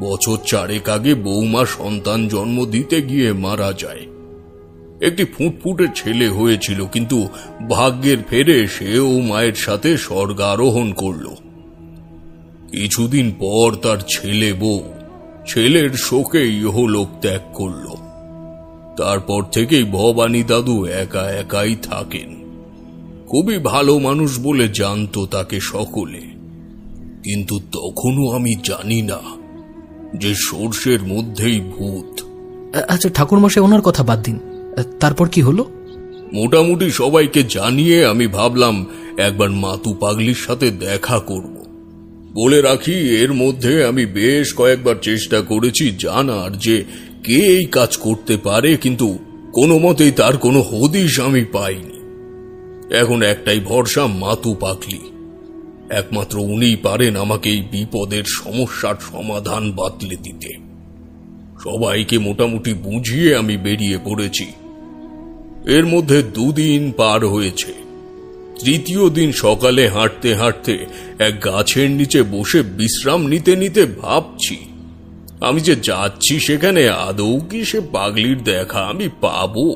বছর 4 আগে বৌমা সন্তান জন্ম দিতে গিয়ে মারা যায়। একটি ফুটফুটে ছেলে হয়েছিল, কিন্তু ভাগ্যের ফেরে সেও মায়ের সাথে স্বর্গারোহণ করল। কিছুদিন পর তার ছেলে বউ ছেলের শোকে ইহলোক ত্যাগ করল। তারপর থেকেই ভবানী দাদু একা একাই থাকেন। খুবই ভালো মানুষ বলে জানতো তাকে সকলে, কিন্তু তখনও আমি জানি না যে সর্ষের মধ্যেই ভূত। আচ্ছা ঠাকুরমশাই, ওনার কথা বাদ দিন, তারপর কি হলো? মোটামুটি সবাইকে জানিয়ে আমি ভাবলাম একবার মাতু পাগলির সাথে দেখা করব। বলে রাখি, এর মধ্যে আমি বেশ কয়েকবার চেষ্টা করেছি জানার যে কে এই কাজ করতে পারে, কিন্তু কোনো মতেই তার কোনো হদিশ আমি পাইনি। এখন একটাই ভরসা, মাতু পাগলি। একমাত্র উনিই পারেন আমাকে এই বিপদের সমস্যার সমাধান বাতলে দিতে। সবাইকে মোটামুটি বুঝিয়ে আমি বেরিয়ে পড়েছি। এর মধ্যে 2 দিন পার হয়েছে। 3য় দিন সকালে হাঁটতে হাঁটতে এক গাছের নিচে বসে বিশ্রাম নিতে নিতে ভাবছি, আমি যে যাচ্ছি সেখানে আদৌ কি সে পাগলির দেখা আমি পাবো?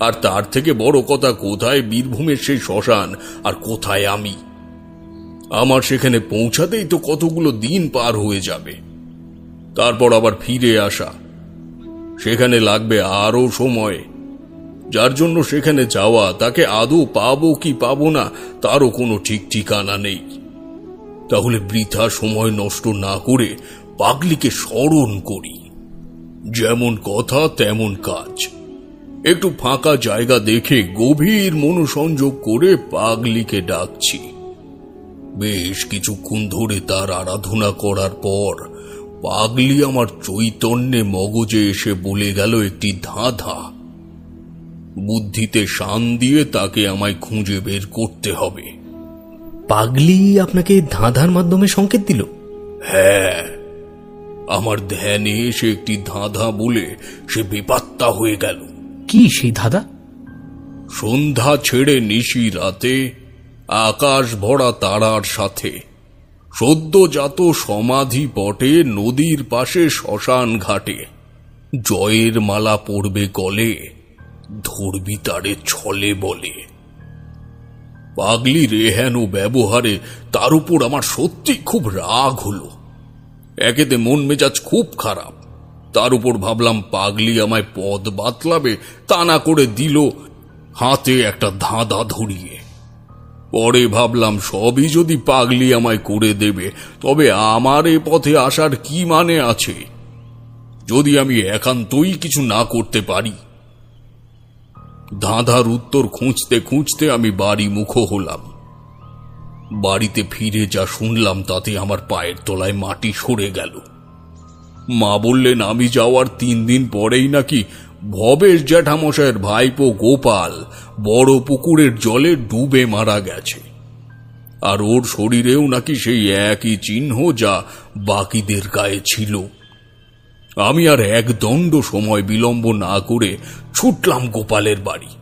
আর তার থেকে বড় কথা, কোথায় বীরভূমের সেই শ্মশান আর কোথায় আমি? আমার সেখানে পৌঁছাতেই তো কতগুলো দিন পার হয়ে যাবে। তারপর আবার ফিরে আসা, সেখানে লাগবে আরো সময়। যার জন্য সেখানে যাওয়া, তাকে আদৌ পাবো কি পাবো না তারও কোনো ঠিক ঠিকানা নেই। তাহলে বৃথা সময় নষ্ট না করে পাগলিকে স্মরণ করি। যেমন কথা তেমন কাজ। একটু ফাঁকা জায়গা দেখে গভীর মনোসংযোগ করে পাগলিকে ডাকছি। বেশ কিছুক্ষণ ধরে তার আরাধনা করার পর পাগলি আমার চৈতন্যে মগজে এসে বলে গেল একটি ধাঁধা। বুদ্ধিতে শান দিয়ে তাকে আমায় খুঁজে বের করতে হবে। পাগলি আপনাকে ধাঁধার মাধ্যমে সংকেত দিল? হ্যাঁ, আমার ধ্যানে এসে একটি ধাঁধা বলে সে বেপাত্তা হয়ে গেল। কি সেই ধাঁধা? সন্ধ্যা ছেড়ে নিশি রাতে আকাশ ভরা তারার সাথে সদ্যজাত সমাধি পটে নদীর পাশে শ্মশান ঘাটে জয়ের মালা পড়বে গলে, ধরবি তারে ছলে বলে। পাগলির এহেন ব্যবহারে তার উপর আমার সত্যি খুব রাগ হলো। একেতে মন মেজাজ খুব খারাপ, তার উপর ভাবলাম পাগলি আমায় পদ বাতলাবে, তা না করে দিল হাতে একটা ধাঁধা ধরিয়ে। পরে ভাবলাম সবই যদি পাগলি আমায় করে দেবে তবে আমার এ পথে আসার কি মানে আছে, যদি আমি একান্তই কিছু না করতে পারি। ধাঁধার উত্তর খুঁজতে খুঁজতে আমি বাড়ি মুখ হলাম। বাড়িতে ফিরে যা শুনলাম তাতে আমার পায়ের তলায় মাটি সরে গেল। মা বললেন আমি যাওয়ার 3 দিন পরেই নাকি ভবেশ জ্যাঠামশায়ের ভাইপো গোপাল বড় পুকুরের জলে ডুবে মারা গেছে, আর ওর শরীরেও নাকি সেই একই চিহ্ন যা বাকিদের গায়ে ছিল। আমি আর এক দণ্ড সময় বিলম্ব না করে ছুটলাম গোপালের বাড়ি।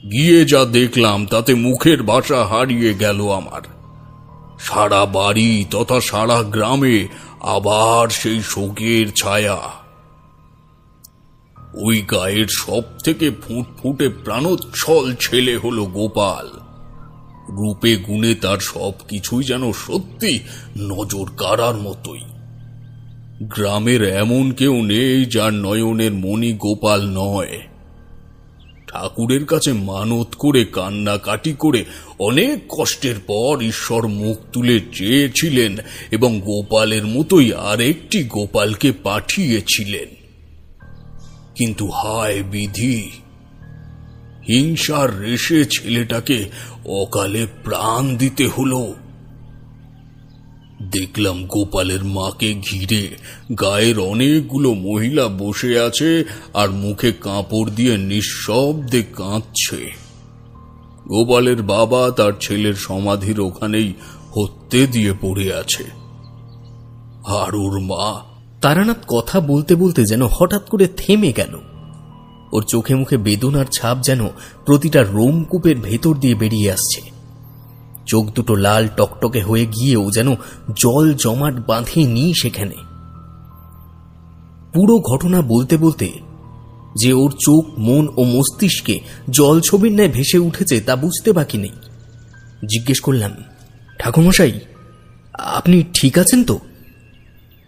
গিয়ে যা দেখলাম তাতে মুখের ভাষা হারিয়ে গেল আমার। সারা বাড়ি তথা সারা গ্রামে আবার সেই শোকের ছায়া। ওই গায়ের সব থেকে ফুটফুটে প্রাণোচ্ছল ছেলে হলো গোপাল। রূপে গুণে তার সব কিছুই যেন সত্যি নজর কাড়ার মতোই। গ্রামের এমন কেউ নেই যার নয়নের মণি গোপাল নয়। ঠাকুরের কাছে মানত করে কান্নাকাটি করে অনেক কষ্টের পর ঈশ্বর মুখ তুলে চেয়েছিলেন এবং গোপালের মতোই আরেকটি গোপালকে পাঠিয়েছিলেন। কিন্তু হায় বিধি, হিংসার রেশে ছেলেটাকে অকালে প্রাণ দিতে হলো। দেখলাম গোপালের মাকে ঘিরে গায়ের অনেকগুলো মহিলা বসে আছে আর মুখে কাপড় দিয়ে নিঃশব্দে কাঁদছে। গোপালের বাবা তার ছেলের সমাধির ওখানেই হত্যে দিয়ে পড়ে আছে। আর ওর মা। তারানাথ কথা বলতে বলতে যেন হঠাৎ করে থেমে গেল। ওর চোখে মুখে বেদনার ছাপ যেন প্রতিটা রোমকূপের ভেতর দিয়ে বেরিয়ে আসছে। চোখ দুটো লাল টকটকে হয়ে গিয়েও যেন জল জমাট বাঁধেনি সেখানে। পুরো ঘটনা বলতে বলতে যে ওর চোখ, মন ও মস্তিষ্কে জল ছবির ন্যায় ভেসে উঠেছে তা বুঝতে বাকি নেই। জিজ্ঞেস করলাম, ঠাকুরমশাই আপনি ঠিক আছেন তো?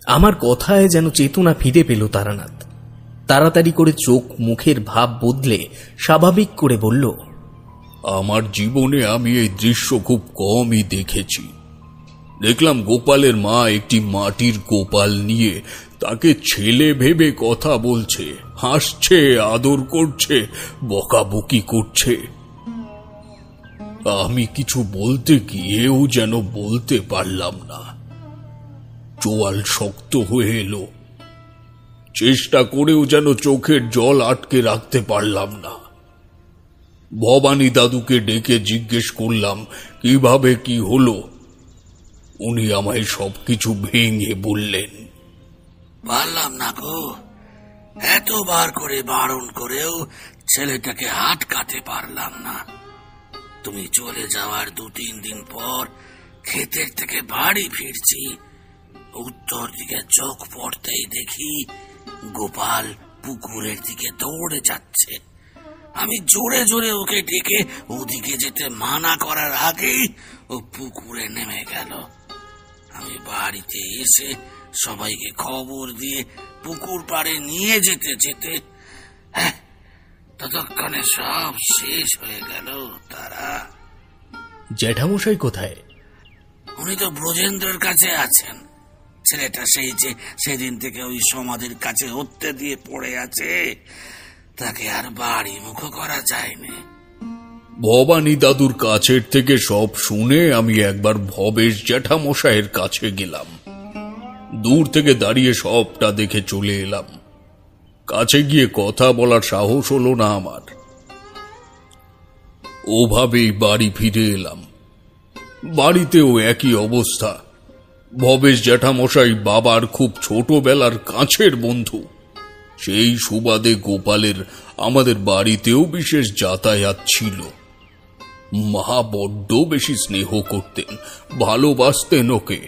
আমার কথায় যেন চেতনা ফিরে পেল তারানাথ। তাড়াতাড়ি করে চোখ মুখের ভাব বদলে স্বাভাবিক করে বলল, আমার জীবনে আমি এই দৃশ্য খুব কমই দেখেছি। দেখলাম গোপালের মা একটি মাটির গোপাল নিয়ে তাকে ছেলে ভেবে কথা বলছে, হাসছে, আদর করছে, বকাবকি করছে। আমি কিছু বলতে গিয়েও যেন বলতে পারলাম না। চোয়াল শক্ত হয়ে এলো। চেষ্টা করেও যেন চোখের জল আটকে রাখতে পারলাম না। ভবানী দাদুকে ডেকে জিজ্ঞেস করলাম কিভাবে কি হলো। উনি আমায় সবকিছু ভেঙে বললেন। পারলাম না গো, এতবার করে বারণ করেও ছেলেটাকে আটকাতে পারলাম না। তুমি চলে যাওয়ার 2-3 দিন পর ক্ষেতের থেকে বাড়ি ফিরছি, উত্তর দিকে চোখ পড়তেই দেখি গোপাল পুকুরের দিকে দৌড়ে যাচ্ছে। আমি জোরে জোরে ওকে ডেকে ওদিকে যেতে মানা করার আগেই ও পুকুরে নেমে গেল। আমি বাড়িতে এসে সবাইকে খবর দিয়ে পুকুর পাড়ে নিয়ে যেতে যেতে ততক্ষণে সব শেষ হয়ে গেল। তারা। জ্যাঠামশাই কোথায়? উনি তো ব্রজেন্দ্রের কাছে আছেন। ছেলেটা সেই যে সেদিন থেকে ওই সমাধির কাছে হত্যে দিয়ে পড়ে আছে, তাকে আর বাড়ি মুখ করা যায়নি। ভবানী দাদুর কাছের থেকে সব শুনে আমি একবার ভবেশ জ্যাঠামশাইয়ের কাছে গেলাম। দূর থেকে দাঁড়িয়ে সবটা দেখে চলে এলাম। কাছে গিয়ে কথা বলার সাহস হলো না আমার। ওভাবেই বাড়ি ফিরে এলাম। বাড়িতেও একই অবস্থা। ভবেশ জ্যাঠামশাই বাবার খুব ছোটবেলার কাছের বন্ধু। সেই সুবাদে গোপালের আমাদের বাড়িতেও বিশেষ যাতায়াত ছিল। মা বড্ড বেশি স্নেহ করতেন, ভালোবাসতেন ওকে।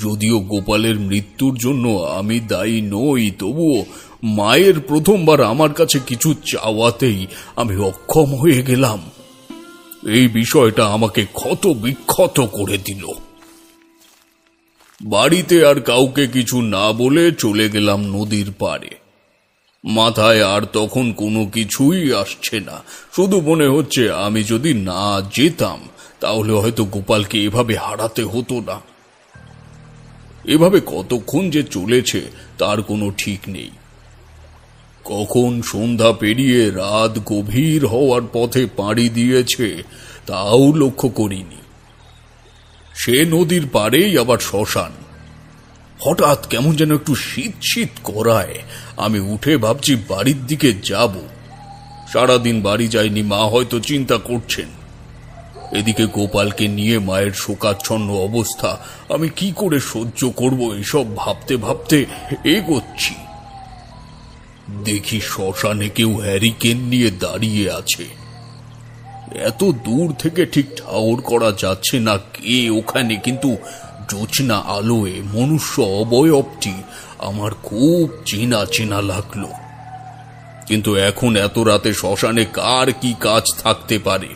যদিও গোপালের মৃত্যুর জন্য আমি দায়ী নই, তবুও মায়ের প্রথমবার আমার কাছে কিছু চাওয়াতেই আমি অক্ষম হয়ে গেলাম। এই বিষয়টা আমাকে ক্ষত বিক্ষত করে দিল। বাড়িতে আর কাউকে কিছু না বলে চলে গেলাম নদীর পাড়ে। মাথায় আর তখন কোনো কিছুই আসছে না, শুধু মনে হচ্ছে আমি যদি না যেতাম তাহলে হয়তো গোপালকে এভাবে হারাতে হতো না। এভাবে কতক্ষণ যে চলেছে তার কোনো ঠিক নেই। কখন সন্ধ্যা পেরিয়ে রাত গভীর হওয়ার পথে পাড়ি দিয়েছে তাও লক্ষ্য করিনি। সে নদীর পাড়েই আবার শ্মশান। হঠাৎ কেমন যেন একটু শীত শীত করায় আমি উঠে ভাবছি বাড়ির দিকে যাব। সারাদিন বাড়ি যাইনি, মা হয়তো চিন্তা করছেন। এদিকে গোপালকে নিয়ে মায়ের শোকাচ্ছন্ন অবস্থা আমি কি করে সহ্য করব, এসব ভাবতে ভাবতে এগোচ্ছি। দেখি শ্মশানে কেউ হ্যারিকেন নিয়ে দাঁড়িয়ে আছে। এত দূর থেকে ঠিক ঠাউর করা যাচ্ছে না কে ওখানে, কিন্তু জোছনা আলোয় মনুষ্য অবয়বটি আমার খুব চেনা চেনা লাগলো। কিন্তু এখন এত রাতে শ্মশানে কার কি কাজ থাকতে পারে?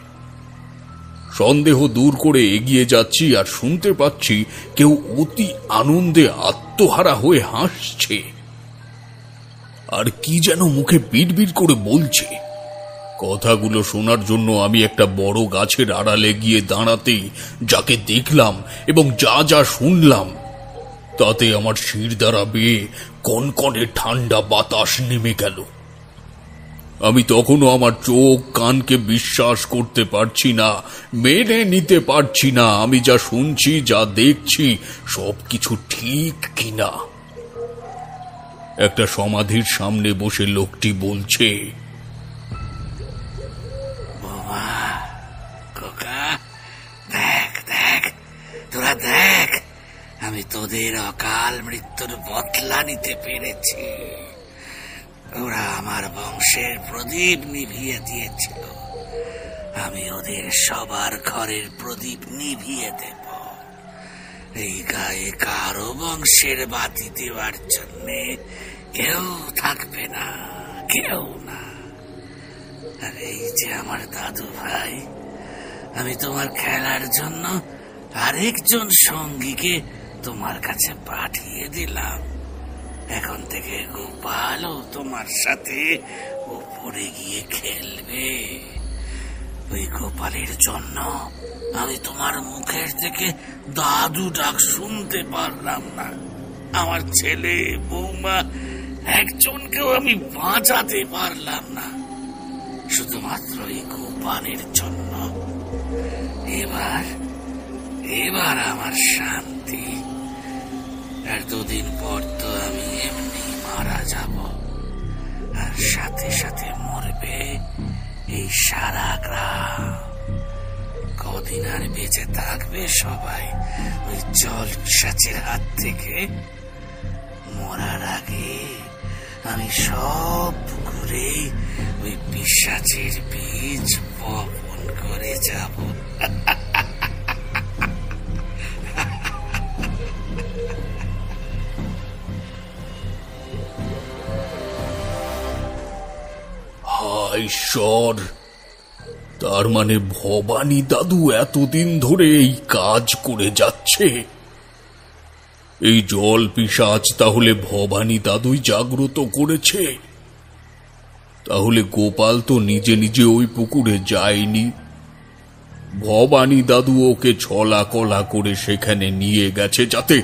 সন্দেহ দূর করে এগিয়ে যাচ্ছি আর শুনতে পাচ্ছি কেউ অতি আনন্দে আত্মহারা হয়ে হাসছে আর কি যেন মুখে বিড়বিড় করে বলছে। কথাগুলো শোনার জন্য আমি একটা বড় গাছের আড়ালে গিয়ে দাঁড়াতেই যাকে দেখলাম এবং যা যা শুনলাম তাতে আমার শিরদাঁড়া বেয়ে কনকনে ঠান্ডা বাতাস নেমে গেল। আমি তখনও আমার চোখ কানকে বিশ্বাস করতে পারছি না, মেনে নিতে পারছি না আমি যা শুনছি, যা দেখছি সবকিছু ঠিক কিনা। একটা সমাধির সামনে বসে লোকটি বলছে, দেখ দেখ, তোরা দেখ, আমি তোদের অকাল মৃত্যুর বদলা নিতে পেরেছি। ওরা আমার বংশের প্রদীপ নিভিয়ে দিয়েছিল, আমি ওদের সবার ঘরের প্রদীপ নিভিয়ে দেব। এই গায়ে কারো বংশের বাতি দেওয়ার জন্যে কেউ থাকবে না, কেউ না। আর এই যে আমার দাদু ভাই, আমি তোমার খেলার জন্য আরেকজন সঙ্গীকে তোমার কাছে পাঠিয়ে দিলাম। এখন থেকে গোপালও তোমার সাথে উপরে গিয়ে খেলবে। ওই গোপালের জন্য আমি তোমার মুখের থেকে দাদু ডাক শুনতে পারলাম না। আমার ছেলে বৌমা একজনকেও আমি বাঁচাতে পারলাম না, শুধুমাত্র এই গোপালের জন্য। এবার আমার শান্তি। আর দুদিন পর তো আমি এমনি মারা যাব, আর সাথে সাথে মরবে এই সারা গ্রাম। কদিন আর বেঁচে থাকবে সবাই ওই জল পিশাচের হাত থেকে। মরার আগে আমি সব পুকুরে ওই পিশাচের বীজ বপন করে যাব। ঈশ্বর, তার মানে ভবানী দাদু এতদিন ধরে এই কাজ করে যাচ্ছে। এই জল পিশাচ তাহলে ভবানী দাদুই জাগ্রত করেছে। তাহলে গোপাল তো নিজে নিজে ওই পুকুরে যায়নি, ভবানী দাদু ওকে ছলা কলা করে সেখানে নিয়ে গেছে যাতে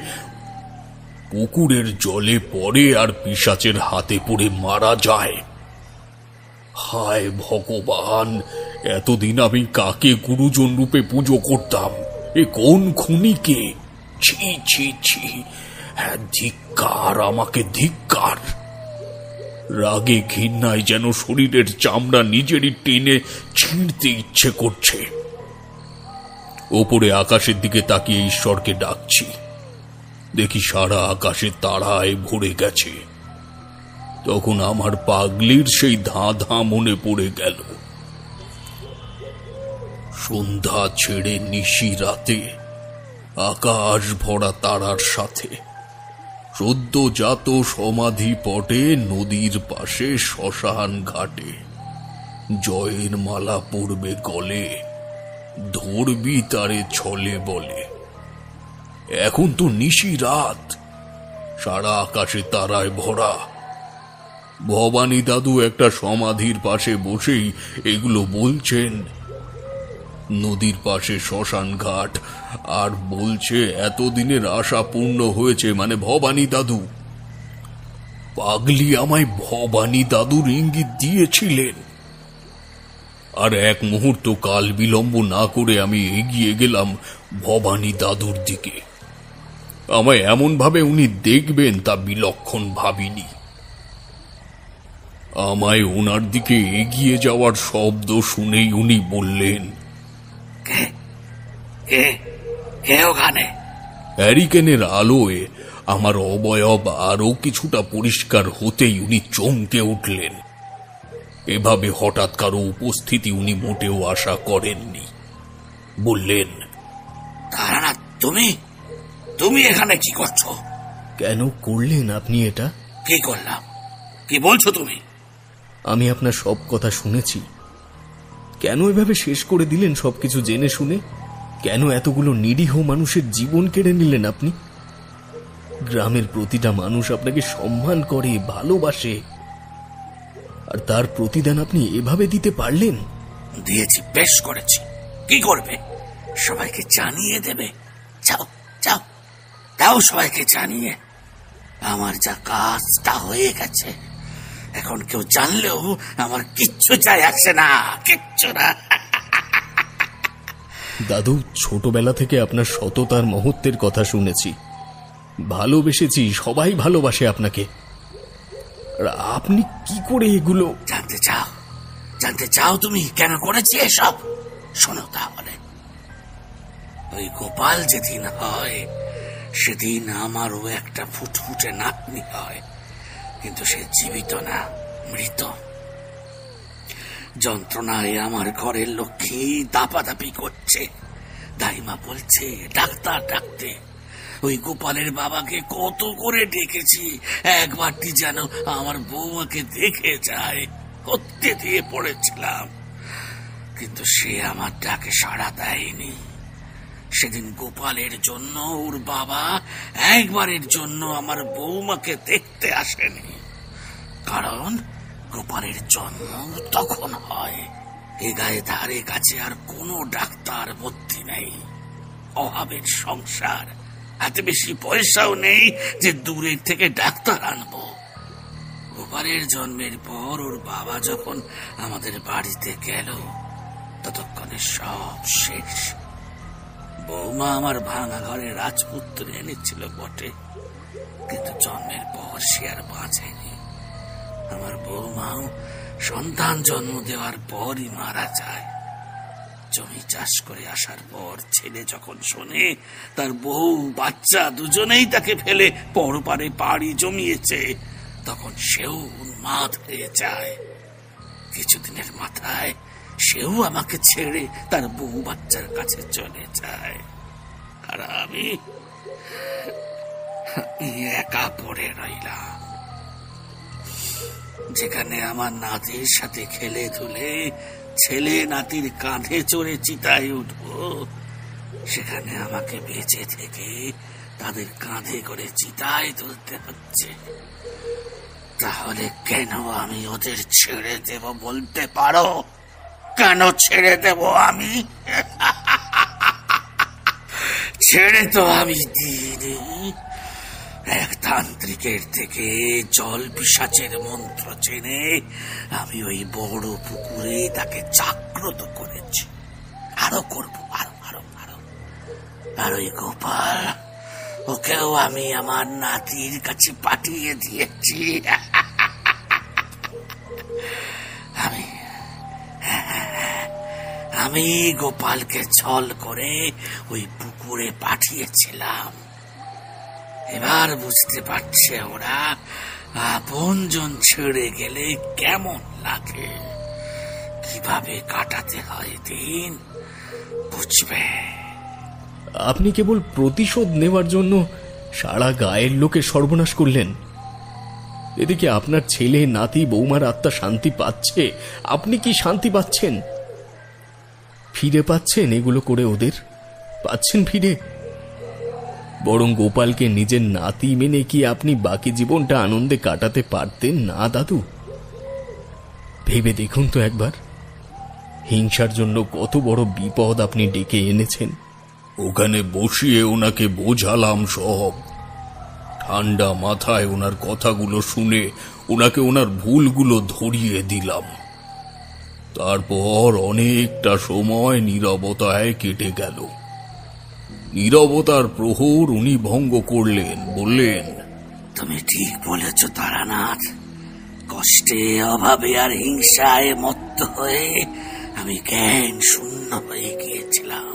পুকুরের জলে পড়ে আর পিশাচের হাতে পড়ে মারা যায়। হায় ভগবান, এতদিন আমি কাকে গুরুজন রূপে পুজো করতাম, এ কোন খুনিকে! ছি ছি ছি, হ্যাঁ ধিক্কার, আমাকে ধিক্কার। রাগে ঘৃণায় যেন শরীরের চামড়া নিজেরই টেনে ছিঁড়তে ইচ্ছে করছে। ওপরে আকাশের দিকে তাকিয়ে ঈশ্বরকে ডাকছি, দেখি সারা আকাশে তারায় ভরে গেছে। তখন আমার পাগলির সেই ধাঁ ধাঁ মনে পড়ে গেল। সন্ধ্যা ছেড়ে নিশি রাতে আকাশ ভরা তারার সাথে সদ্যজাত সমাধি পটে নদীর পাশে শ্মশান ঘাটে জয়ের মালা পড়বে গলে, ধরবি তারে ছলে বলে। এখন তো নিশি রাত, সারা আকাশে তারায় ভরা। ভবানী দাদু একটা সমাধির পাশে বসেই এগুলো বলছেন। নদীর পাশে শ্মশান ঘাট, আর বলছে এতদিনের আশা পূর্ণ হয়েছে, মানে ভবানী দাদু। পাগলি আমায় ভবানী দাদুর ইঙ্গিত দিয়েছিলেন। আর এক মুহূর্ত কাল বিলম্ব না করে আমি এগিয়ে গেলাম ভবানী দাদুর দিকে। আমায় এমন ভাবে উনি দেখবেন তা বিলক্ষণ ভাবিনি। আমায় ওনার দিকে এগিয়ে যাওয়ার শব্দ শুনেই উনি বললেন, ওখানে? হ্যারিকেনের আলোয় আমার অবয়ব আরো কিছুটা পরিষ্কার হতেই উনি চমকে উঠলেন। এভাবে হঠাৎ কারো উপস্থিতি উনি মোটেও আশা করেননি। বললেন, তারা তুমি তুমি এখানে কি করছো? কেন করলেন আপনি এটা? কি করলাম? কি বলছো তুমি? আমি আপনার সব কথা শুনেছি। কেন এভাবে শেষ করে দিলেন সবকিছু জেনে শুনে? কেন এতগুলো নিরীহ মানুষের জীবন কেড়ে নিলেন আপনি? গ্রামের প্রতিটা মানুষ আপনাকে সম্মান করে, ভালোবাসে, আর তার প্রতিদান আপনি এভাবে দিতে পারলেন? দিয়েছি, বেশ করেছি। কি করবে? সবাইকে জানিয়ে দেবে। যাও যাও, দাও সবাইকে জানিয়ে। আমার যা কাজ তা হয়ে গেছে। এখন কেউ জানলেও আমার কিচ্ছু যায় আসে না, কিচ্ছু না। দাদু, ছোটবেলা থেকে আপনার সততার মহত্বের কথা শুনেছি, ভালোবেসেছি, সবাই ভালোবাসে আপনাকে। আর আপনি কি করে এগুলো? জানতে চাও তুমি কেন করেছি এসব? শোনো তাহলে। ওই গোপাল যেদিন হয় সেদিন আমারও একটা ফুটফুটে নাতনি হয়, কিন্তু সে জীবিত না, মৃত। যন্ত্রণায় আমার ঘরের লক্ষ্মী দাপাদাপি করছে। দাইমা বলছে ডাক্তার ডাকতে। ওই গোপালের বাবাকে কত করে ডেকেছি, একবারটি যেন আমার বৌমাকে দেখে যায়, করতে দিয়ে পড়েছিলাম, কিন্তু সে আমার ডাকে সাড়া দেয়নি। সেদিন গোপালের জন্য ওর বাবা একবারের জন্য আমার বৌমাকে দেখতে আসেনি, কারণ গোপালের জন্ম তখন হয়। এ গায়ে ধারে কাছে আর কোনো ডাক্তার ভর্তি নেই। অভাবের সংসার, এত বেশি পয়সাও নেই যে দূরের থেকে ডাক্তার আনবো। গোপালের জন্মের পর ওর বাবা যখন আমাদের বাড়িতে গেল, ততক্ষণে সব শেষ। বৌমা আমার ভাঙা ঘরে রাজপুত্র এনেছিল বটে, কিন্তু জন্মের পর সে আর বাঁচেনি। আমার বৌমাও সন্তান জন্ম দেওয়ার পরই মারা যায়। জমি চাষ করে আসার পর ছেলে যখন শোনে তার বউ বাচ্চা দুজনেই তাকে ফেলে পরপারে পাড়ি জমিয়েছে, তখন সেও উন্মাদ হয়ে যায়। কিছুদিনের মাথায় সেও আমাকে ছেড়ে তার বউ বাচ্চার কাছে চলে যায়, আর আমি একা পড়ে রইলাম। যেখানে আমার নাতির সাথে খেলে ধুলে ছেলে নাতির কাঁধে চড়ে চিতায় উঠবো, সেখানে আমাকে বেঁচে থেকে তাদের কাঁধে করে চিতায় তুলতে হচ্ছে। তাহলে কেন আমি ওদের ছেড়ে দেব বলতে পারো? কেন ছেড়ে দেব আমি? ছেড়ে তো আমি দিইনি। এক তান্ত্রিকের থেকে জল পিশাচের মন্ত্র জেনে আমি ওই বড় পুকুরে তাকে জাগ্রত করেছি। আরো করবো, আরো আরো আরো। আর ওই গোপাল, ওকেও আমি আমার নাতির কাছে পাঠিয়ে দিয়েছি। আমি গোপালকে ছল করে ওই পুকুরে পাঠিয়েছিলাম। এবার বুঝতে পারছে ওরা আপনজন ছেড়ে গেলে কেমন লাগে, কিভাবে কাটাতে হয় দিন, বুঝবে। আপনি কেবল প্রতিশোধ নেওয়ার জন্য সারা গায়ের লোকে সর্বনাশ করলেন। এদিকে আপনার ছেলে নাতি বৌমার আত্মা শান্তি পাচ্ছে, আপনি কি শান্তি পাচ্ছেন? ফিরে পাচ্ছেন এগুলো করে? ওদের পাচ্ছেন ফিরে? বরং গোপালকে নিজের নাতি মেনে কি আপনি বাকি জীবনটা আনন্দে কাটাতে পারতেন না দাদু? ভেবে দেখুন তো একবার, হিংসার জন্য কত বড় বিপদ আপনি ডেকে এনেছেন। ওখানে বসিয়ে ওনাকে বোঝালাম সব। ঠান্ডা মাথায় ওনার কথাগুলো শুনে ওনাকে ওনার ভুলগুলো ধরিয়ে দিলাম। তারপর অনেকটা সময় নীরবতায় কেটে গেল। নীরবতার প্রহর উনি ভঙ্গ করলেন, বললেন, তুমি ঠিক বলেছ তারানাথ। কষ্টে, অভাবে আর হিংসায় মত্ত হয়ে আমি জ্ঞান শূন্য হয়ে গিয়েছিলাম।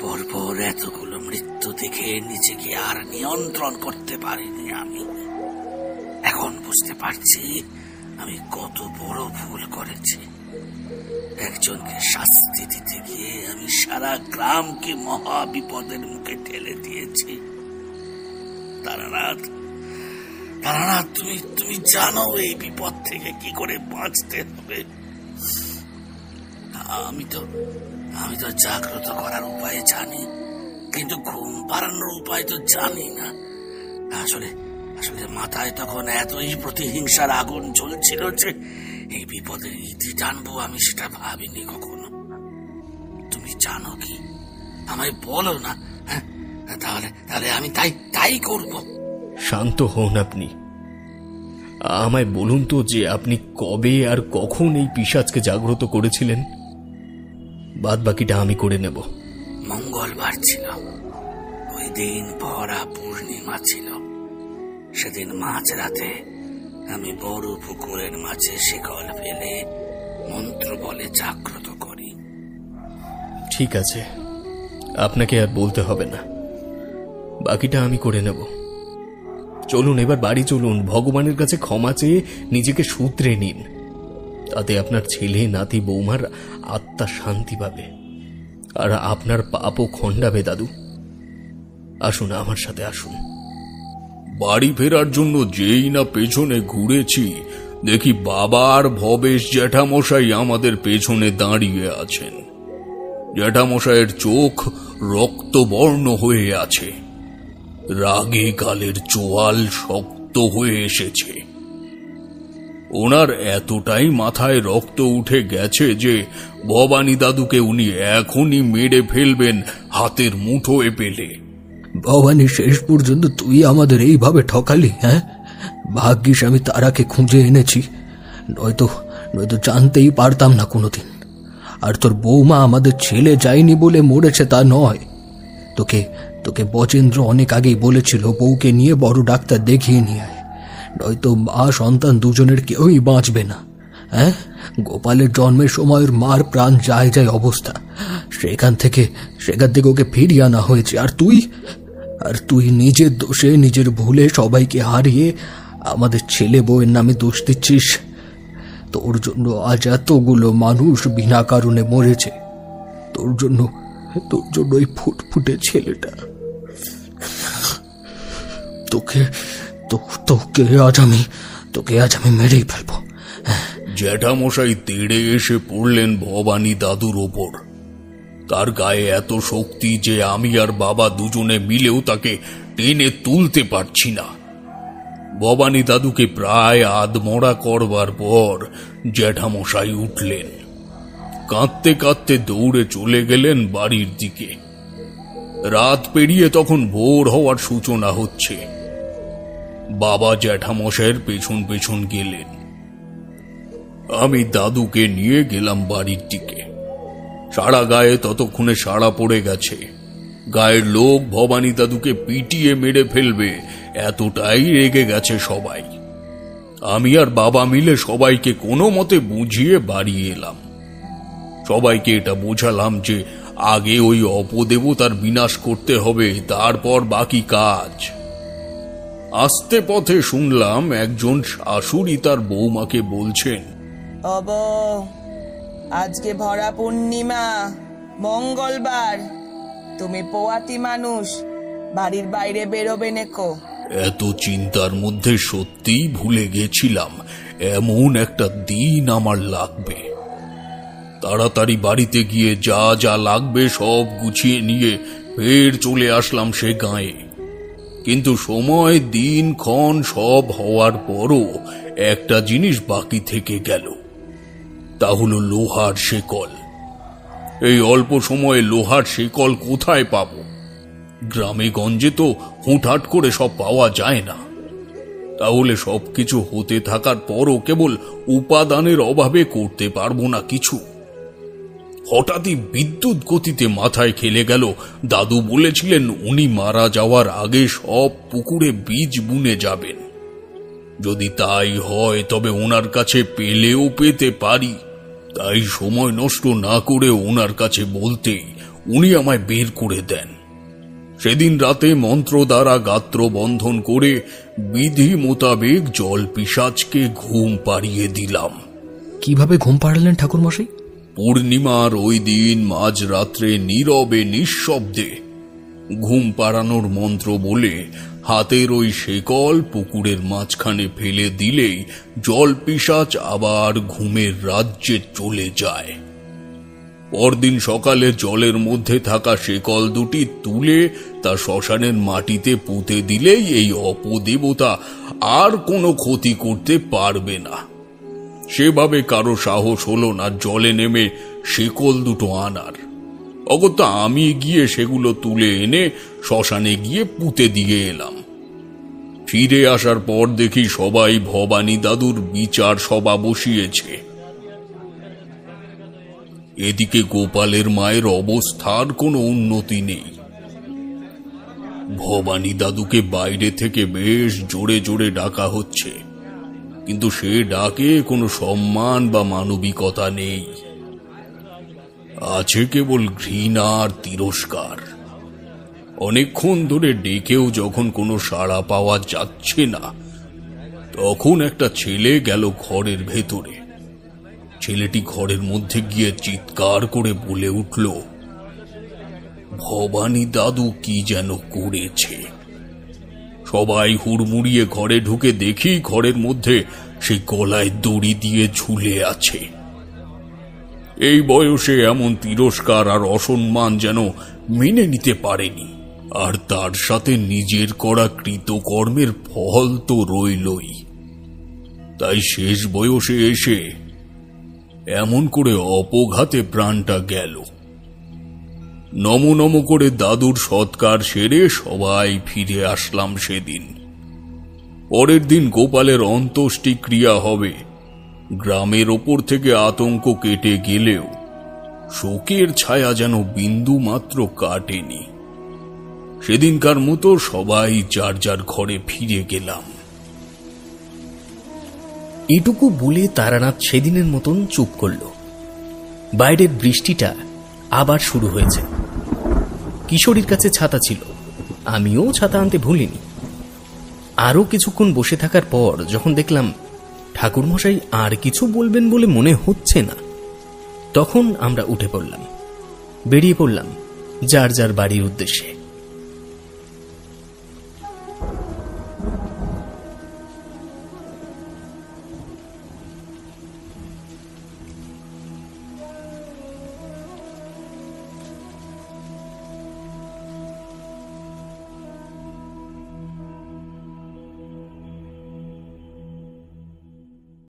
পরপর এতগুলো মৃত্যু দেখে নিজেকে আর নিয়ন্ত্রণ করতে পারিনি আমি। এখন বুঝতে পারছি আমি কত বড় ভুল করেছি। একজনকে শাস্তি দিতে গিয়ে আমি সারা গ্রামকে মহা বিপদের মুখে ঠেলে দিয়েছি। তারানাথ, তারানাথ, তুমি জানো এই বিপদ থেকে কি করে বাঁচতে হবে। আমি তো জাগ্রত করার উপায় জানি, কিন্তু ঘুম পাড়ানোর উপায় তো জানি না। আসলে মাথায় তখন এতই প্রতিহিংসার আগুন জ্বলছিল যে এই বিপদের ইতি টানবো আমি সেটা ভাবিনি কখনো। তুমি জানো কি? আমায় বলো না। তাহলে আমি তাই করব। শান্ত হন আপনি। আমায় বলুন তো যে আপনি কবে আর কখন এই পিশাচকে জাগ্রত করেছিলেন? বাদ বাকিটা আমি করে নেব। মঙ্গলবার ছিল, ওই দিন ভরা পূর্ণিমা ছিল। সেদিন মাঝরাতে আমি বড় পুকুরের মাঝে শিকল ফেলে মন্ত্র বলে জাগ্রত করি। ঠিক আছে, আপনাকে আর বলতে হবে না, বাকিটা আমি করে নেব। চলুন এবার বাড়ি চলুন, ভগবানের কাছে ক্ষমা চেয়ে নিজেকে শুধরে নিন। তাতে আপনার ছেলে নাতি বৌমার আত্মা শান্তি পাবে, আর আপনার পাপও খণ্ডাবে। দাদু, আসুন, আমার সাথে আসুন। বাড়ি ফেরার জন্য যেই না পেছনে ঘুরেছি, দেখি বাবার ভবেশ জ্যাঠামশাই আমাদের পেছনে দাঁড়িয়ে আছেন। জ্যাঠামশাইয়ের চোখ রক্তবর্ণ হয়ে আছে, রাগে গালের চোয়াল শক্ত হয়ে এসেছে। ওনার এতটাই মাথায় রক্ত উঠে গেছে যে ভবানী দাদুকে উনি এখনই মেরে ফেলবেন হাতের মুঠোয় পেলে। ভবানী, শেষ পর্যন্ত তুই আমাদের এইভাবে ঠকালি? হ্যাঁ, ভাগ্যিস আমি তারাকে খুঁজে এনেছি, নয়তো জানতেই পারতাম না কোনোদিন। আর তোর বৌমা আমাদের ছেলে যায়নি বলে মরেছে তা নয়। তোকে বচেন্দ্র অনেক আগেই বলেছিল বউকে নিয়ে বড় ডাক্তার দেখিয়ে নিয়ে আয়, নয়তো মা সন্তান দুজনের কেউই বাঁচবে না। হ্যাঁ, গোপালের জন্মের সময় ওর মার প্রাণ যায় অবস্থা, সেখান থেকে ওকে ফিরিয়ে আনা হয়েছে। আর তুই নিজের দোষে, নিজের ভুলে সবাইকে হারিয়ে আমাদের ছেলে বউয়ের নামে দোষ দিচ্ছিস। তোর জন্য আজ এতগুলো মানুষ বিনা কারণে মরেছে, তোর জন্য ওই ফুটফুটে ছেলেটা। তোকে আজ আমি মেরেই ফেলবো। জ্যাঠামশাই তেড়ে এসে পড়লেন ভবানী দাদুর ওপর। তার গায়ে এত শক্তি যে আমি আর বাবা দুজনে মিলেও তাকে টেনে তুলতে পারছি না। ভবানী দাদুকে প্রায় আধমরা করবার পর জ্যাঠামশাই উঠলেন। কাঁদতে কাঁদতে দৌড়ে চলে গেলেন বাড়ির দিকে। রাত পেরিয়ে তখন ভোর হওয়ার সূচনা হচ্ছে। বাবা জ্যাঠামশাইয়ের পেছন পেছন গেলেন। আমি দাদুকে নিয়ে গেলাম বাড়ির দিকে। সারা গায়ে ততক্ষণে সাড়া পড়ে গেছে। গায়ের লোক ভবানী দাদুকে পিটিয়ে মেরে ফেলবে, এতটাই রেগে গেছে সবাই। আমি আর বাবা মিলে সবাইকে কোনো মতে বুঝিয়ে বাড়ি এলাম। সবাইকে এটা বোঝালাম যে আগে ওই অপদেবতার বিনাশ করতে হবে, তারপর বাকি কাজ। আসতে পথে শুনলাম একজন শাশুড়ি তার বৌমাকে বলছেন, আজকে ভরা পূর্ণিমা, মঙ্গলবার, তুমি পোয়াতি মানুষ, বাড়ির বাইরে বেরোবে নেকো। এত চিন্তার মধ্যে সত্যিই ভুলে গেছিলাম এমন একটা দিন আমার লাগবে। তাড়াতাড়ি বাড়িতে গিয়ে যা যা লাগবে সব গুছিয়ে নিয়ে ফের চলে আসলাম সে গাঁয়ে। কিন্তু সময় দিনক্ষণ সব হওয়ার পরও একটা জিনিস বাকি থেকে গেল, তা হলো লোহার শেকল। এই অল্প সময়ে লোহার শেকল কোথায় পাব? গ্রামে গঞ্জে তো হুটহাট করে সব পাওয়া যায় না। তাহলে সবকিছু হতে থাকার পরও কেবল উপাদানের অভাবে করতে পারবো না কিছু। হঠাৎই বিদ্যুৎ গতিতে মাথায় খেলে গেল, দাদু বলেছিলেন উনি মারা যাওয়ার আগে সব পুকুরে বীজ বুনে যাবেন। যদি তাই হয় তবে ওনার কাছে পেলেও পেতে পারি। তাই সময় নষ্ট না করে ওনার কাছে বলতেই উনি আমায় বের করে দেন। সেদিন রাতে মন্ত্র দ্বারা গাত্র বন্ধন করে বিধি মোতাবেক জল পিশাচকে ঘুম পাড়িয়ে দিলাম। কিভাবে ঘুম পাড়ালেন ঠাকুরমশাই? পূর্ণিমার ওই দিন মাঝরাত্রে নীরবে নিঃশব্দে ঘুম পাড়ানোর মন্ত্র বলে হাতের ওই শেকল পুকুরের মাঝখানে ফেলে দিলেই জল পিশাচ আবার ঘুমের রাজ্যে চলে যায়। পরদিন সকালে জলের মধ্যে থাকা শেকল দুটি তুলে তা শ্মশানের মাটিতে পুঁতে দিলেই এই অপদেবতা আর কোনো ক্ষতি করতে পারবে না। সেভাবে কারো সাহস হলো না জলে নেমে শেকল দুটো আনার। অগত্যা আমি গিয়ে সেগুলো তুলে এনে শ্মশানে গিয়ে পুঁতে দিয়ে এলাম। ফিরে আসার পর দেখি সবাই ভবানী দাদুর বিচার সভা বসিয়েছে। এদিকে গোপালের মায়ের অবস্থার কোনো উন্নতি নেই। ভবানী দাদুকে বাইরে থেকে বেশ জোরে জোরে ডাকা হচ্ছে, কিন্তু সে ডাকে কোনো সম্মান বা মানবিকতা নেই। আছে কেবল ঘৃণা আর তিরস্কার। অনেকক্ষণ ধরে ডেকেও যখন কোনো সাড়া পাওয়া যাচ্ছে না, তখন একটা ছেলে গেল ঘরের ভেতরে। ছেলেটি ঘরের মধ্যে গিয়ে চিৎকার করে বলে উঠল, ভবানী দাদু কি যেন করেছে। সবাই হুড়মুড়িয়ে ঘরে ঢুকে দেখি ঘরের মধ্যে সে গলায় দড়ি দিয়ে ঝুলে আছে। এই বয়সে এমন তিরস্কার আর অসম্মান যেন মেনে নিতে পারেনি। আর তার সাথে নিজের করা কৃতকর্মের ফল তো রইলই। তাই শেষ বয়সে এসে এমন করে অপঘাতে প্রাণটা গেল। নম নম করে দাদুর সৎকার সেরে সবাই ফিরে আসলাম সেদিন। পরের দিন গোপালের অন্ত্যেষ্টি ক্রিয়া হবে। গ্রামের ওপর থেকে আতঙ্ক কেটে গেলেও শোকের ছায়া যেন বিন্দু মাত্র কাটেনি। সেদিনকার মতো সবাই যার যার ঘরে ফিরে গেলাম। এটুকু বলে তারানাথ সেদিনের মতন চুপ করল। বাইরের বৃষ্টিটা আবার শুরু হয়েছে। কিশোরীর কাছে ছাতা ছিল, আমিও ছাতা আনতে ভুলিনি। আরো কিছুক্ষণ বসে থাকার পর যখন দেখলাম ঠাকুরমশাই আর কিছু বলবেন বলে মনে হচ্ছে না, তখন আমরা উঠে পড়লাম, বেরিয়ে পড়লাম যার যার বাড়ির উদ্দেশ্যে।